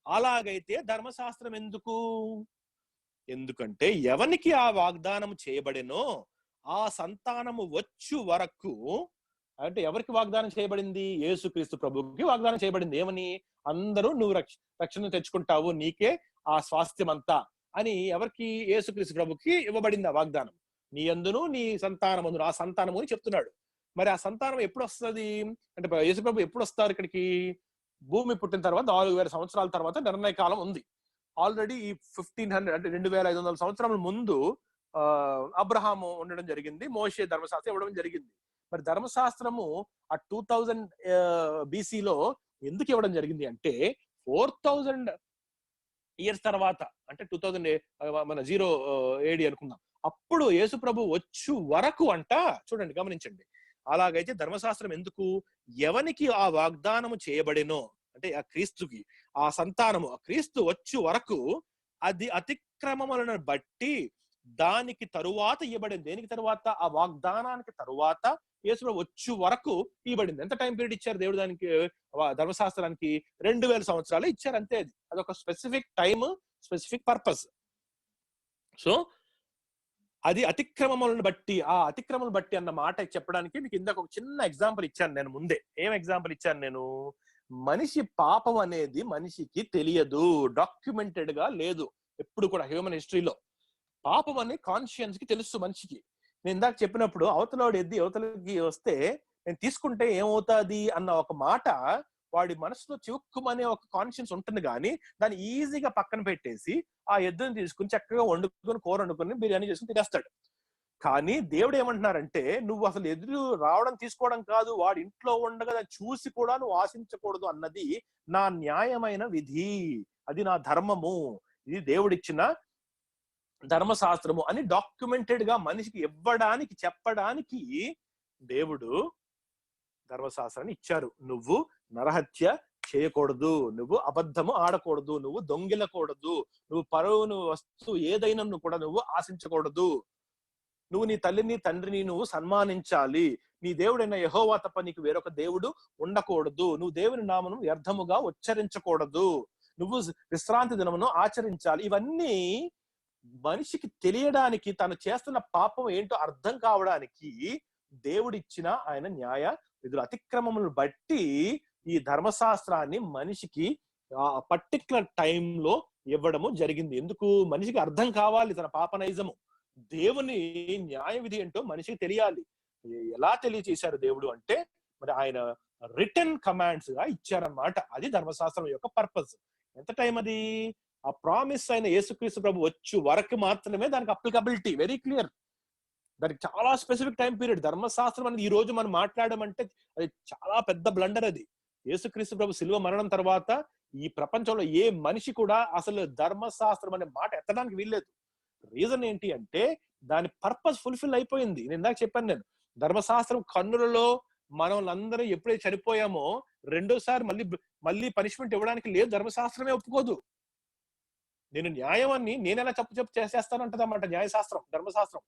అలాగైతే ధర్మశాస్త్రం ఎందుకు? ఎందుకంటే ఎవనికి ఆ వాగ్దానము చేయబడెనో ఆ సంతానము వచ్చు వరకు, అంటే ఎవరికి వాగ్దానం చేయబడింది? యేసుక్రీస్తు ప్రభువుకి వాగ్దానం చేయబడింది. ఏమని? అందరూ నువ్వు రక్షణ తెచ్చుకుంటావు, నీకే ఆ స్వాస్థ్యం అంతా అని ఎవరికి? యేసుక్రీస్తు ప్రభుకి ఇవ్వబడింది ఆ వాగ్దానం. నీ యందును నీ సంతానమందును, ఆ సంతానము అని చెప్తున్నాడు. మరి ఆ సంతానం ఎప్పుడు వస్తుంది అంటే యేసు ప్రభు ఎప్పుడు వస్తారు ఇక్కడికి? భూమి పుట్టిన తర్వాత 4000 సంవత్సరాల తర్వాత నిర్ణయ కాలం ఉంది. ఆల్రెడీ ఈ 1500 అంటే 2500 సంవత్సరాల ముందు అబ్రహాము ఉండడం జరిగింది, మోషే ధర్మశాస్త్రం ఇవ్వడం జరిగింది. మరి ధర్మశాస్త్రము ఆ 2000 BCలో ఎందుకు ఇవ్వడం జరిగింది అంటే 4000 ఇయర్స్ తర్వాత, అంటే 2000 మన 0 AD అనుకుందాం, అప్పుడు యేసు ప్రభు వచ్చు వరకు అంట. చూడండి, గమనించండి. అలాగైతే ధర్మశాస్త్రం ఎందుకు? ఎవనికి ఆ వాగ్దానము చేయబడినో, అంటే ఆ క్రీస్తుకి ఆ సంతానము, ఆ క్రీస్తు వచ్చు వరకు అది అతిక్రమములను బట్టి దానికి తరువాత ఇవ్వబడింది. దేనికి తరువాత? ఆ వాగ్దానానికి తరువాత యేసు ప్రభు వచ్చు వరకు ఇవ్వబడింది. ఎంత టైం పీరియడ్ ఇచ్చారు దేవుడు దానికి? ధర్మశాస్త్రానికి 2000 సంవత్సరాలు ఇచ్చారు, అంతే. అదొక specific time, specific purpose. So అది అతిక్రమములను బట్టి, ఆ అతిక్రమములను బట్టి అన్న మాట చెప్పడానికి మీకు ఇందాక ఒక చిన్న ఎగ్జాంపుల్ ఇచ్చాను నేను ముందే. ఏం ఎగ్జాంపుల్ ఇచ్చాను నేను? మనిషి పాపం అనేది మనిషికి తెలియదు, డాక్యుమెంటెడ్ గా లేదు. ఎప్పుడు కూడా హ్యూమన్ హిస్టరీలో పాపం అనే కాన్షియన్స్ కి తెలుసు మనిషికి. నేను ఇందాక చెప్పినప్పుడు అవతలోడు ఎద్ది అవతలకి వస్తే నేను తీసుకుంటే ఏమవుతాది అన్న ఒక మాట వాడి మనసులో చివుక్కుమనే ఒక కాన్షియన్స్ ఉంటుంది, కానీ దాన్ని ఈజీగా పక్కన పెట్టేసి ఆ ఎద్దుని తీసుకుని చక్కగా వండుకొని, కూర వండుకొని, బిర్యానీ చేసుకుని తినేస్తాడు. కానీ దేవుడు ఏమంటున్నారంటే, నువ్వు అసలు ఎదురు రావడం తీసుకోవడం కాదు, వాడి ఇంట్లో ఉండగా దాన్ని చూసి కూడా నువ్వు ఆశించకూడదు అన్నది నా న్యాయమైన విధి, అది నా ధర్మము, ఇది దేవుడిచ్చిన ధర్మశాస్త్రము అని డాక్యుమెంటెడ్ గా మనిషికి ఇవ్వడానికి, చెప్పడానికి దేవుడు ధర్మశాస్త్రాన్ని ఇచ్చారు. నువ్వు నరహత్య చేయకూడదు, నువ్వు అబద్ధము ఆడకూడదు, నువ్వు దొంగిలకూడదు, నువ్వు పరువును వస్తువు ఏదైనా కూడా నువ్వు ఆశించకూడదు, నువ్వు నీ తల్లిని తండ్రిని నువ్వు సన్మానించాలి, నీ దేవుడైన యెహోవా తప్ప నీకు వేరొక దేవుడు ఉండకూడదు, నువ్వు దేవుని నామను వ్యర్థముగా ఉచ్చరించకూడదు, నువ్వు విశ్రాంతి దినమును ఆచరించాలి. ఇవన్నీ మనిషికి తెలియడానికి, తను చేస్తున్న పాపం ఏంటో అర్థం కావడానికి దేవుడిచ్చిన ఆయన న్యాయ విధులు. అతిక్రమములను బట్టి ఈ ధర్మశాస్త్రాన్ని మనిషికి ఆ పర్టికులర్ టైంలో ఇవ్వడము జరిగింది. ఎందుకు? మనిషికి అర్థం కావాలి తన పాపనైజము, దేవుని న్యాయ విధి ఏంటో మనిషికి తెలియాలి. ఎలా తెలియచేశారు దేవుడు అంటే, మరి ఆయన రిటర్న్ కమాండ్స్ గా ఇచ్చారన్నమాట. అది ధర్మశాస్త్రం యొక్క పర్పస్. ఎంత టైం అది? ఆ ప్రామిస్ అయిన యేసుక్రీస్తు ప్రభు వచ్చు వరకు మాత్రమే దానికి అప్లికబిలిటీ. Very clear. దానికి చాలా స్పెసిఫిక్ టైం పీరియడ్. ధర్మశాస్త్రం అనేది ఈ రోజు మనం మాట్లాడమంటే అది చాలా పెద్ద బ్లండర్. అది యేసుక్రీస్తు ప్రభు శిలువ మరణం తర్వాత ఈ ప్రపంచంలో ఏ మనిషి కూడా అసలు ధర్మశాస్త్రం అనే మాట ఎత్తడానికి వీల్లేదు. రీజన్ ఏంటి అంటే, దాని పర్పస్ ఫుల్ఫిల్ అయిపోయింది. నేను ఇందాక చెప్పాను, నేను ధర్మశాస్త్రం కన్నులలో మనల్ని ఎప్పుడైతే చనిపోయామో రెండోసారి మళ్ళీ పనిష్మెంట్ ఇవ్వడానికి లేదు. ధర్మశాస్త్రమే ఒప్పుకోదు. నేను న్యాయమని నేను ఎలా చెప్పు చేసేస్తానంటది అన్నమాట న్యాయశాస్త్రం, ధర్మశాస్త్రం.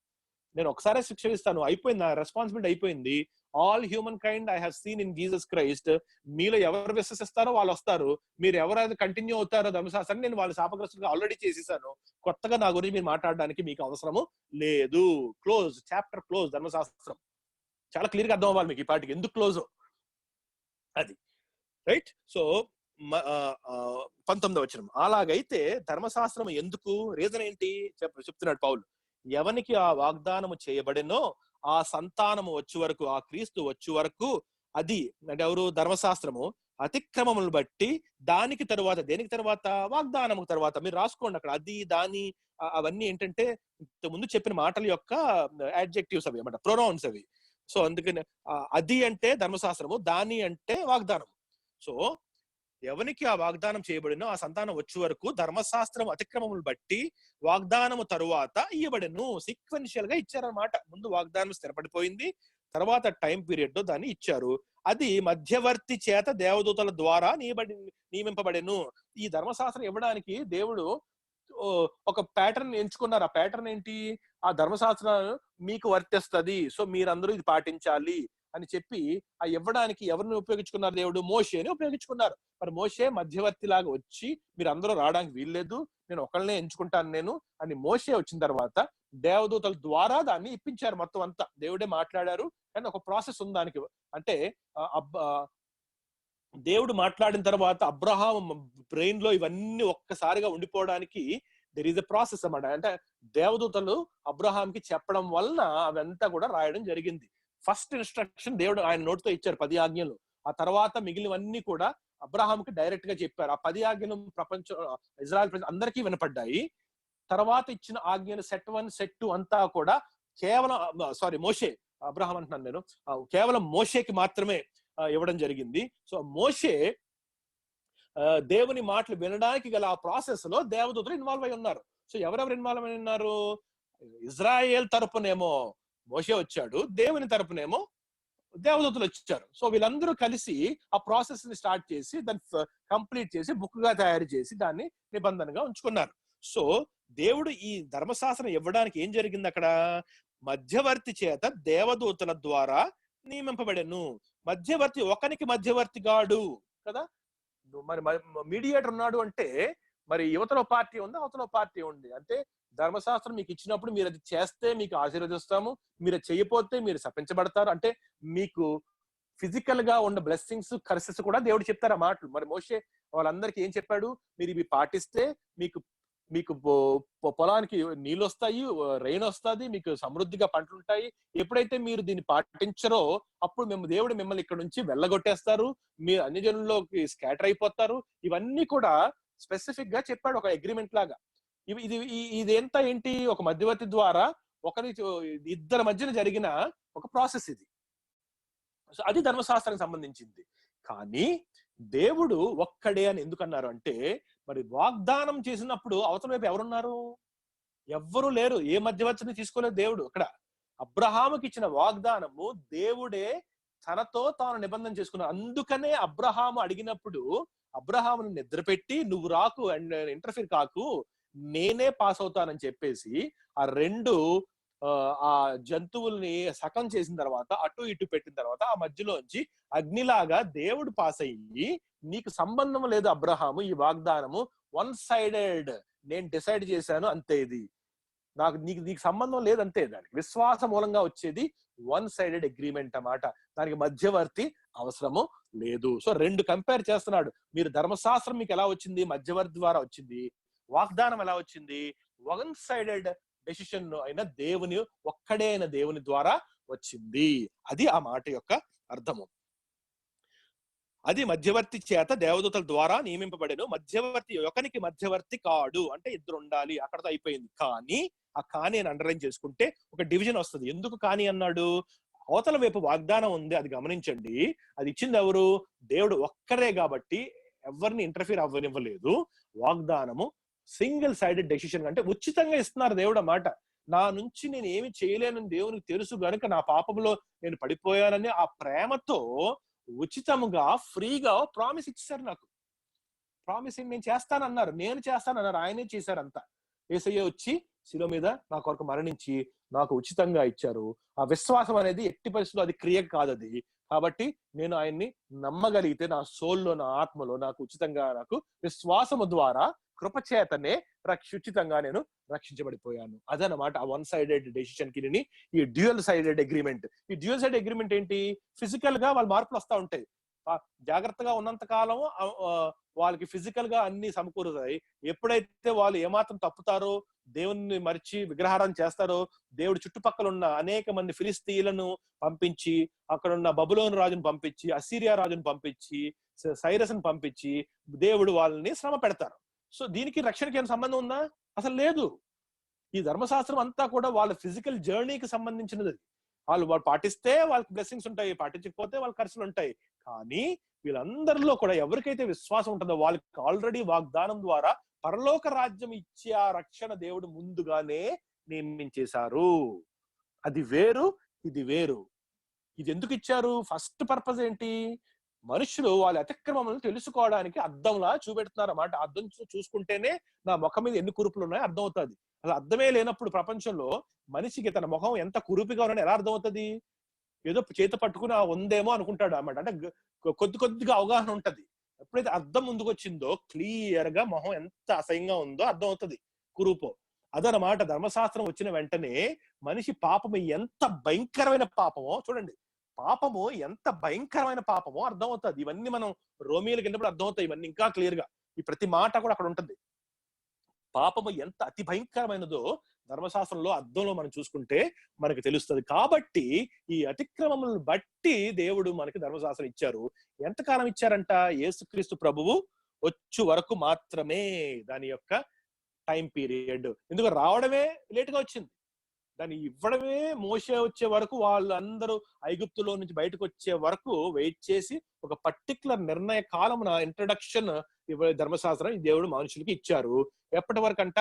నేను ఒకసారి శిక్ష ఇస్తాను, అయిపోయింది, నా రెస్పాన్సిబిలిటీ అయిపోయింది. All human kind I have seen in Jesus Christ. మీలో ఎవరు విశ్వసిస్తారో వాళ్ళు వస్తారు, మీరు ఎవరైతే కంటిన్యూ అవుతారో ధర్మశాస్త్రాన్ని నేను వాళ్ళు శాపగ్రస్తులుగా ఆల్రెడీ చేసేసాను. కొత్తగా నా గురించి మీరు మాట్లాడడానికి మీకు అవసరము లేదు. Close, chapter close. ధర్మశాస్త్రం చాలా క్లియర్ గా అర్థం అవ్వాలి మీకు ఈ పాటికి ఎందుకు క్లోజ్ అది. రైట్. సో 19వ వచనం, అలాగైతే ధర్మశాస్త్రం ఎందుకు? రీజన్ ఏంటి చెప్తున్నాడు పౌలు. ఎవనికి ఆ వాగ్దానము చేయబడినో ఆ సంతానము వచ్చే వరకు, ఆ క్రీస్తు వచ్చే వరకు, అది అంటే ఎవరు? ధర్మశాస్త్రము అతిక్రమములను బట్టి దానికి తరువాత, దేనికి తర్వాత? వాగ్దానము తర్వాత. మీరు రాసుకోండి అక్కడ, అది, దాని, అవన్నీ ఏంటంటే ముందు చెప్పిన మాటల యొక్క అడ్జెక్టివ్స్ అవి అన్నమాట, ప్రొనౌన్స్ అవి. సో అందుకని అది అంటే ధర్మశాస్త్రము, దాని అంటే వాగ్దానం. సో ఎవనికి ఆ వాగ్దానం చేయబడినో ఆ సంతానం వచ్చే వరకు ధర్మశాస్త్రం అతిక్రమములు బట్టి వాగ్దానము తరువాత ఇవ్వబడెను. సీక్వెన్షియల్ గా ఇచ్చారన్నమాట. ముందు వాగ్దానం స్థిరపడిపోయింది, తర్వాత టైం పీరియడ్ లో దాన్ని ఇచ్చారు. అది మధ్యవర్తి చేత దేవదూతల ద్వారా నియమింపబడెను. ఈ ధర్మశాస్త్రం ఇవ్వడానికి దేవుడు ఒక ప్యాటర్న్ ఎంచుకున్నారు. ఆ ప్యాటర్న్ ఏంటి? ఆ ధర్మశాస్త్రం మీకు వర్తిస్తుంది, సో మీరందరూ ఇది పాటించాలి అని చెప్పి ఆ ఇవ్వడానికి ఎవరిని ఉపయోగించుకున్నారు? దేవుడు మోషేని ఉపయోగించుకున్నారు. మరి మోషే మధ్యవర్తి లాగా వచ్చి మీరు అందరూ రావడానికి వీల్లేదు, నేను ఒకళ్ళనే ఎంచుకుంటాను నేను అని మోషే వచ్చిన తర్వాత దేవదూతల ద్వారా దాన్ని ఇప్పించారు. మొత్తం అంతా దేవుడే మాట్లాడారు, కానీ ఒక ప్రాసెస్ ఉంది దానికి. అంటే దేవుడు మాట్లాడిన తర్వాత అబ్రహాం బ్రెయిన్ లో ఇవన్నీ ఒక్కసారిగా ఉండిపోవడానికి దెర్ ఈస్ ఎ ప్రాసెస్ అన్నమాట. అంటే దేవదూతలు అబ్రహాంకి చెప్పడం వలన అవంతా కూడా రాయడం జరిగింది. ఫస్ట్ ఇన్స్ట్రక్షన్ దేవుడు ఆయన నోటితో ఇచ్చారు 10 ఆజ్ఞలు. ఆ తర్వాత మిగిలినవన్నీ కూడా అబ్రహాంకి డైరెక్ట్ గా చెప్పారు. ఆ 10 ఆజ్ఞలు ప్రపంచం ఇజ్రాయెల్ ప్రజలు అందరికీ వినపడ్డాయి. తర్వాత ఇచ్చిన ఆజ్ఞలు సెట్ 1 సెట్ 2 అంతా కూడా కేవలం మోషే, అబ్రహాం అంటున్నాను నేను, కేవలం మోషేకి మాత్రమే ఇవ్వడం జరిగింది. సో మోషే దేవుని మాటలు వినడానికి గల ఆ ప్రాసెస్ లో దేవదూతలు ఇన్వాల్వ్ అయి ఉన్నారు. సో ఎవరెవరు ఇన్వాల్వ్ అయి ఉన్నారు? ఇజ్రాయేల్ తరపునేమో మోషే వచ్చాడు, దేవుని తరపునేమో దేవదూతలు వచ్చారు. సో వీళ్ళందరూ కలిసి ఆ ప్రాసెస్ ని స్టార్ట్ చేసి దాన్ని కంప్లీట్ చేసి బుక్ గా తయారు చేసి దాన్ని నిబంధనగా ఉంచుకున్నారు. సో దేవుడు ఈ ధర్మశాస్త్రం ఇవ్వడానికి ఏం జరిగింది అక్కడ? మధ్యవర్తి చేత దేవదూతల ద్వారా నియమింపబడెను. మధ్యవర్తి ఒకనికి మధ్యవర్తి గాడు కదా. మరి మీడియేటర్ ఉన్నాడు అంటే మరి యువతలో పార్టీ ఉంది, అవతలో పార్టీ ఉంది. అంటే ధర్మశాస్త్రం మీకు ఇచ్చినప్పుడు మీరు అది చేస్తే మీకు ఆశీర్వదిస్తాము, మీరు చేయకపోతే మీరు శపించబడతారు. అంటే మీకు ఫిజికల్ గా ఉన్న బ్లెస్సింగ్స్ కర్సెస్ కూడా దేవుడు చెప్తారు ఆ మాటలు. మరి మోషే వాళ్ళందరికీ ఏం చెప్పాడు? మీరు ఇవి పాటిస్తే మీకు మీకు పొలానికి నీళ్ళు వస్తాయి, రెయిన్ వస్తుంది, మీకు సమృద్ధిగా పంటలు ఉంటాయి. ఎప్పుడైతే మీరు దీన్ని పాటించరో అప్పుడు దేవుడు మిమ్మల్ని ఇక్కడ నుంచి వెళ్ళగొట్టేస్తారు, మీరు అన్ని జనుల్లోకి స్కాటర్ అయిపోతారు. ఇవన్నీ కూడా స్పెసిఫిక్ గా చెప్పాడు ఒక అగ్రిమెంట్ లాగా. ఇదంతా ఏంటి? ఒక మధ్యవర్తి ద్వారా ఇద్దరి మధ్యన జరిగిన ఒక ప్రాసెస్ ఇది. అది ధర్మశాస్త్రానికి సంబంధించింది. కానీ దేవుడు ఒక్కడే అని ఎందుకన్నారు అంటే, మరి వాగ్దానం చేసినప్పుడు అవతల వైపు ఎవరున్నారు? ఎవ్వరూ లేరు. ఏ మధ్యవర్తిని తీసుకోలేదు దేవుడు. అక్కడ అబ్రహాముకి ఇచ్చిన వాగ్దానము దేవుడే తనతో తాను నిబంధన చేసుకున్నాడు. అందుకనే అబ్రహాము అడిగినప్పుడు అబ్రహాముని నిద్రపెట్టి నువ్వు రాకు అండ్ ఇంటర్ఫీర్ కాకు, నేనే పాస్ అవుతానని చెప్పేసి ఆ రెండు ఆ జంతువుల్ని సకం చేసిన తర్వాత అటు ఇటు పెట్టిన తర్వాత ఆ మధ్యలోంచి అగ్నిలాగా దేవుడు పాస్ అయ్యి, నీకు సంబంధం లేదు అబ్రహాము, ఈ వాగ్దానము వన్ సైడెడ్, నేను డిసైడ్ చేశాను అంతే, ఇది నీకు సంబంధం లేదు అంతే. దానికి విశ్వాస మూలంగా వచ్చేది వన్ సైడెడ్ అగ్రిమెంట్ అన్నమాట. దానికి మధ్యవర్తి అవసరము లేదు. సో రెండు కంపేర్ చేస్తున్నాడు. మీరు ధర్మశాస్త్రం మీకు ఎలా వచ్చింది? మధ్యవర్తి ద్వారా వచ్చింది. వాగ్దానం ఎలా వచ్చింది? వన్ సైడెడ్ డెసిషన్ అయిన దేవుని, ఒక్కడే అయిన దేవుని ద్వారా వచ్చింది. అది ఆ మాట యొక్క అర్థము. అది మధ్యవర్తి చేత దేవదూతల ద్వారా నియమింపబడెను. మధ్యవర్తి ఒకనికి మధ్యవర్తి కాడు అంటే ఇద్దరు ఉండాలి, అక్కడతో అయిపోయింది. కానీ ఆ కానీ అని అండర్లైన్ చేసుకుంటే ఒక డివిజన్ వస్తుంది. ఎందుకు కానీ అన్నాడు? అవతల వైపు వాగ్దానం ఉంది, అది గమనించండి. అది ఇచ్చింది ఎవరు? దేవుడు ఒక్కరే కాబట్టి ఎవరిని ఇంటర్ఫీర్ అవ్వనివ్వలేదు. వాగ్దానము సింగిల్ సైడెడ్ డెసిషన్, అంటే ఉచితంగా ఇస్తున్నారు దేవుడు అన్నమాట. నా నుంచి నేను ఏమి చేయలేనని దేవునికి తెలుసు గనుక నా పాపంలో నేను పడిపోయానని ఆ ప్రేమతో ఉచితముగా ఫ్రీగా ప్రామిస్ ఇచ్చారు. నాకు ప్రామిసింగ్ నేను చేస్తానన్నారు, నేను చేస్తానన్నారు. ఆయనే చేశారంతా. యేసయ్య వచ్చి శిలువ మీద నా కొరకు మరణించి నాకు ఉచితంగా ఇచ్చారు. ఆ విశ్వాసం అనేది ఎట్టి పరిస్థితుల్లో అది క్రియ కాదు అది. కాబట్టి నేను ఆయన్ని నమ్మగలిగితే నా సోల్లో, నా ఆత్మలో నాకు ఉచితంగా, నాకు విశ్వాసము ద్వారా కృపచేతనే ఉచితంగా నేను రక్షించబడిపోయాను. అదనమాట ఆ వన్ సైడెడ్ డెసిషన్ కి ఈ డ్యూయల్ సైడెడ్ అగ్రిమెంట్. ఈ డ్యూయల్ సైడ్ అగ్రిమెంట్ ఏంటి? ఫిజికల్ గా వాళ్ళ మార్పులు వస్తూ ఉంటాయి. జాగ్రత్తగా ఉన్నంత కాలం వాళ్ళకి ఫిజికల్ గా అన్ని సమకూరుతాయి. ఎప్పుడైతే వాళ్ళు ఏమాత్రం తప్పుతారో, దేవుని మరిచి విగ్రహారాధన చేస్తారో, దేవుడు చుట్టుపక్కల ఉన్న అనేక మంది ఫిలిస్తీయులను పంపించి, అక్కడ ఉన్న బబులోను రాజును పంపించి, అసీరియా రాజును పంపించి, సైరస్ను పంపించి దేవుడు వాళ్ళని శ్రమ పెడతారు. సో దీనికి రక్షణకి ఏం సంబంధం ఉందా? అసలు లేదు. ఈ ధర్మశాస్త్రం అంతా కూడా వాళ్ళ ఫిజికల్ జర్నీకి సంబంధించినది. వాళ్ళు పాటిస్తే వాళ్ళకి బ్లెస్సింగ్స్ ఉంటాయి, పాటించకపోతే వాళ్ళ ఖర్చులు ఉంటాయి. కానీ వీళ్ళందరిలో కూడా ఎవరికైతే విశ్వాసం ఉంటుందో వాళ్ళకి ఆల్రెడీ వాగ్దానం ద్వారా పరలోక రాజ్యం ఇచ్చే ఆ రక్షణ దేవుడు ముందుగానే నియమించేశారు. అది వేరు, ఇది వేరు. ఇది ఎందుకు ఇచ్చారు? ఫస్ట్ పర్పస్ ఏంటి? మనుషులు వాళ్ళ అతిక్రమములను తెలుసుకోవడానికి అద్దంలా చూపెడుతున్నారు అన్నమాట. అద్దం చూసుకుంటేనే నా ముఖం మీద ఎన్ని కురుపులు ఉన్నాయో అర్థం అవుతుంది. అసలు అర్థమే లేనప్పుడు ప్రపంచంలో మనిషికి తన ముఖం ఎంత కురుపిగా ఉన్నాయో ఎలా అర్థం అవుతుంది? ఏదో చేత పట్టుకుని ఉందేమో అనుకుంటాడు అన్నమాట. అంటే కొద్దిగా అవగాహన ఉంటది. ఎప్పుడైతే అర్థం ముందుకు వచ్చిందో క్లియర్ గా మొహం ఎంత అసహ్యంగా ఉందో అర్థం అవుతుంది కురూపో. అదనమాట ధర్మశాస్త్రం వచ్చిన వెంటనే మనిషి పాపము ఎంత భయంకరమైన పాపమో చూడండి. పాపము ఎంత భయంకరమైన పాపమో అర్థం అవుతుంది. ఇవన్నీ మనం రోమియోలు కింద అర్థం అవుతాయి. ఇవన్నీ ఇంకా క్లియర్ గా ఈ ప్రతి మాట కూడా అక్కడ ఉంటుంది. పాపము ఎంత అతి భయంకరమైనదో ధర్మశాస్త్రంలో అర్థంలో మనం చూసుకుంటే మనకు తెలుస్తుంది. కాబట్టి ఈ అతిక్రమములను బట్టి దేవుడు మనకి ధర్మశాస్త్రం ఇచ్చారు. ఎంతకాలం ఇచ్చారంట? యేసుక్రీస్తు ప్రభువు వచ్చు వరకు మాత్రమే దాని యొక్క టైం పీరియడ్. ఎందుకు రావడమే లేటుగా వచ్చింది, దాన్ని ఇవ్వడమే మోషే వచ్చే వరకు, వాళ్ళందరూ ఐగుప్తులో నుంచి బయటకు వచ్చే వరకు వెయిట్ చేసి ఒక పర్టికులర్ నిర్ణయ కాలమున ఇంట్రడక్షన్ ధర్మశాస్త్రం దేవుడు మనుషులకి ఇచ్చారు. ఎప్పటి వరకు అంట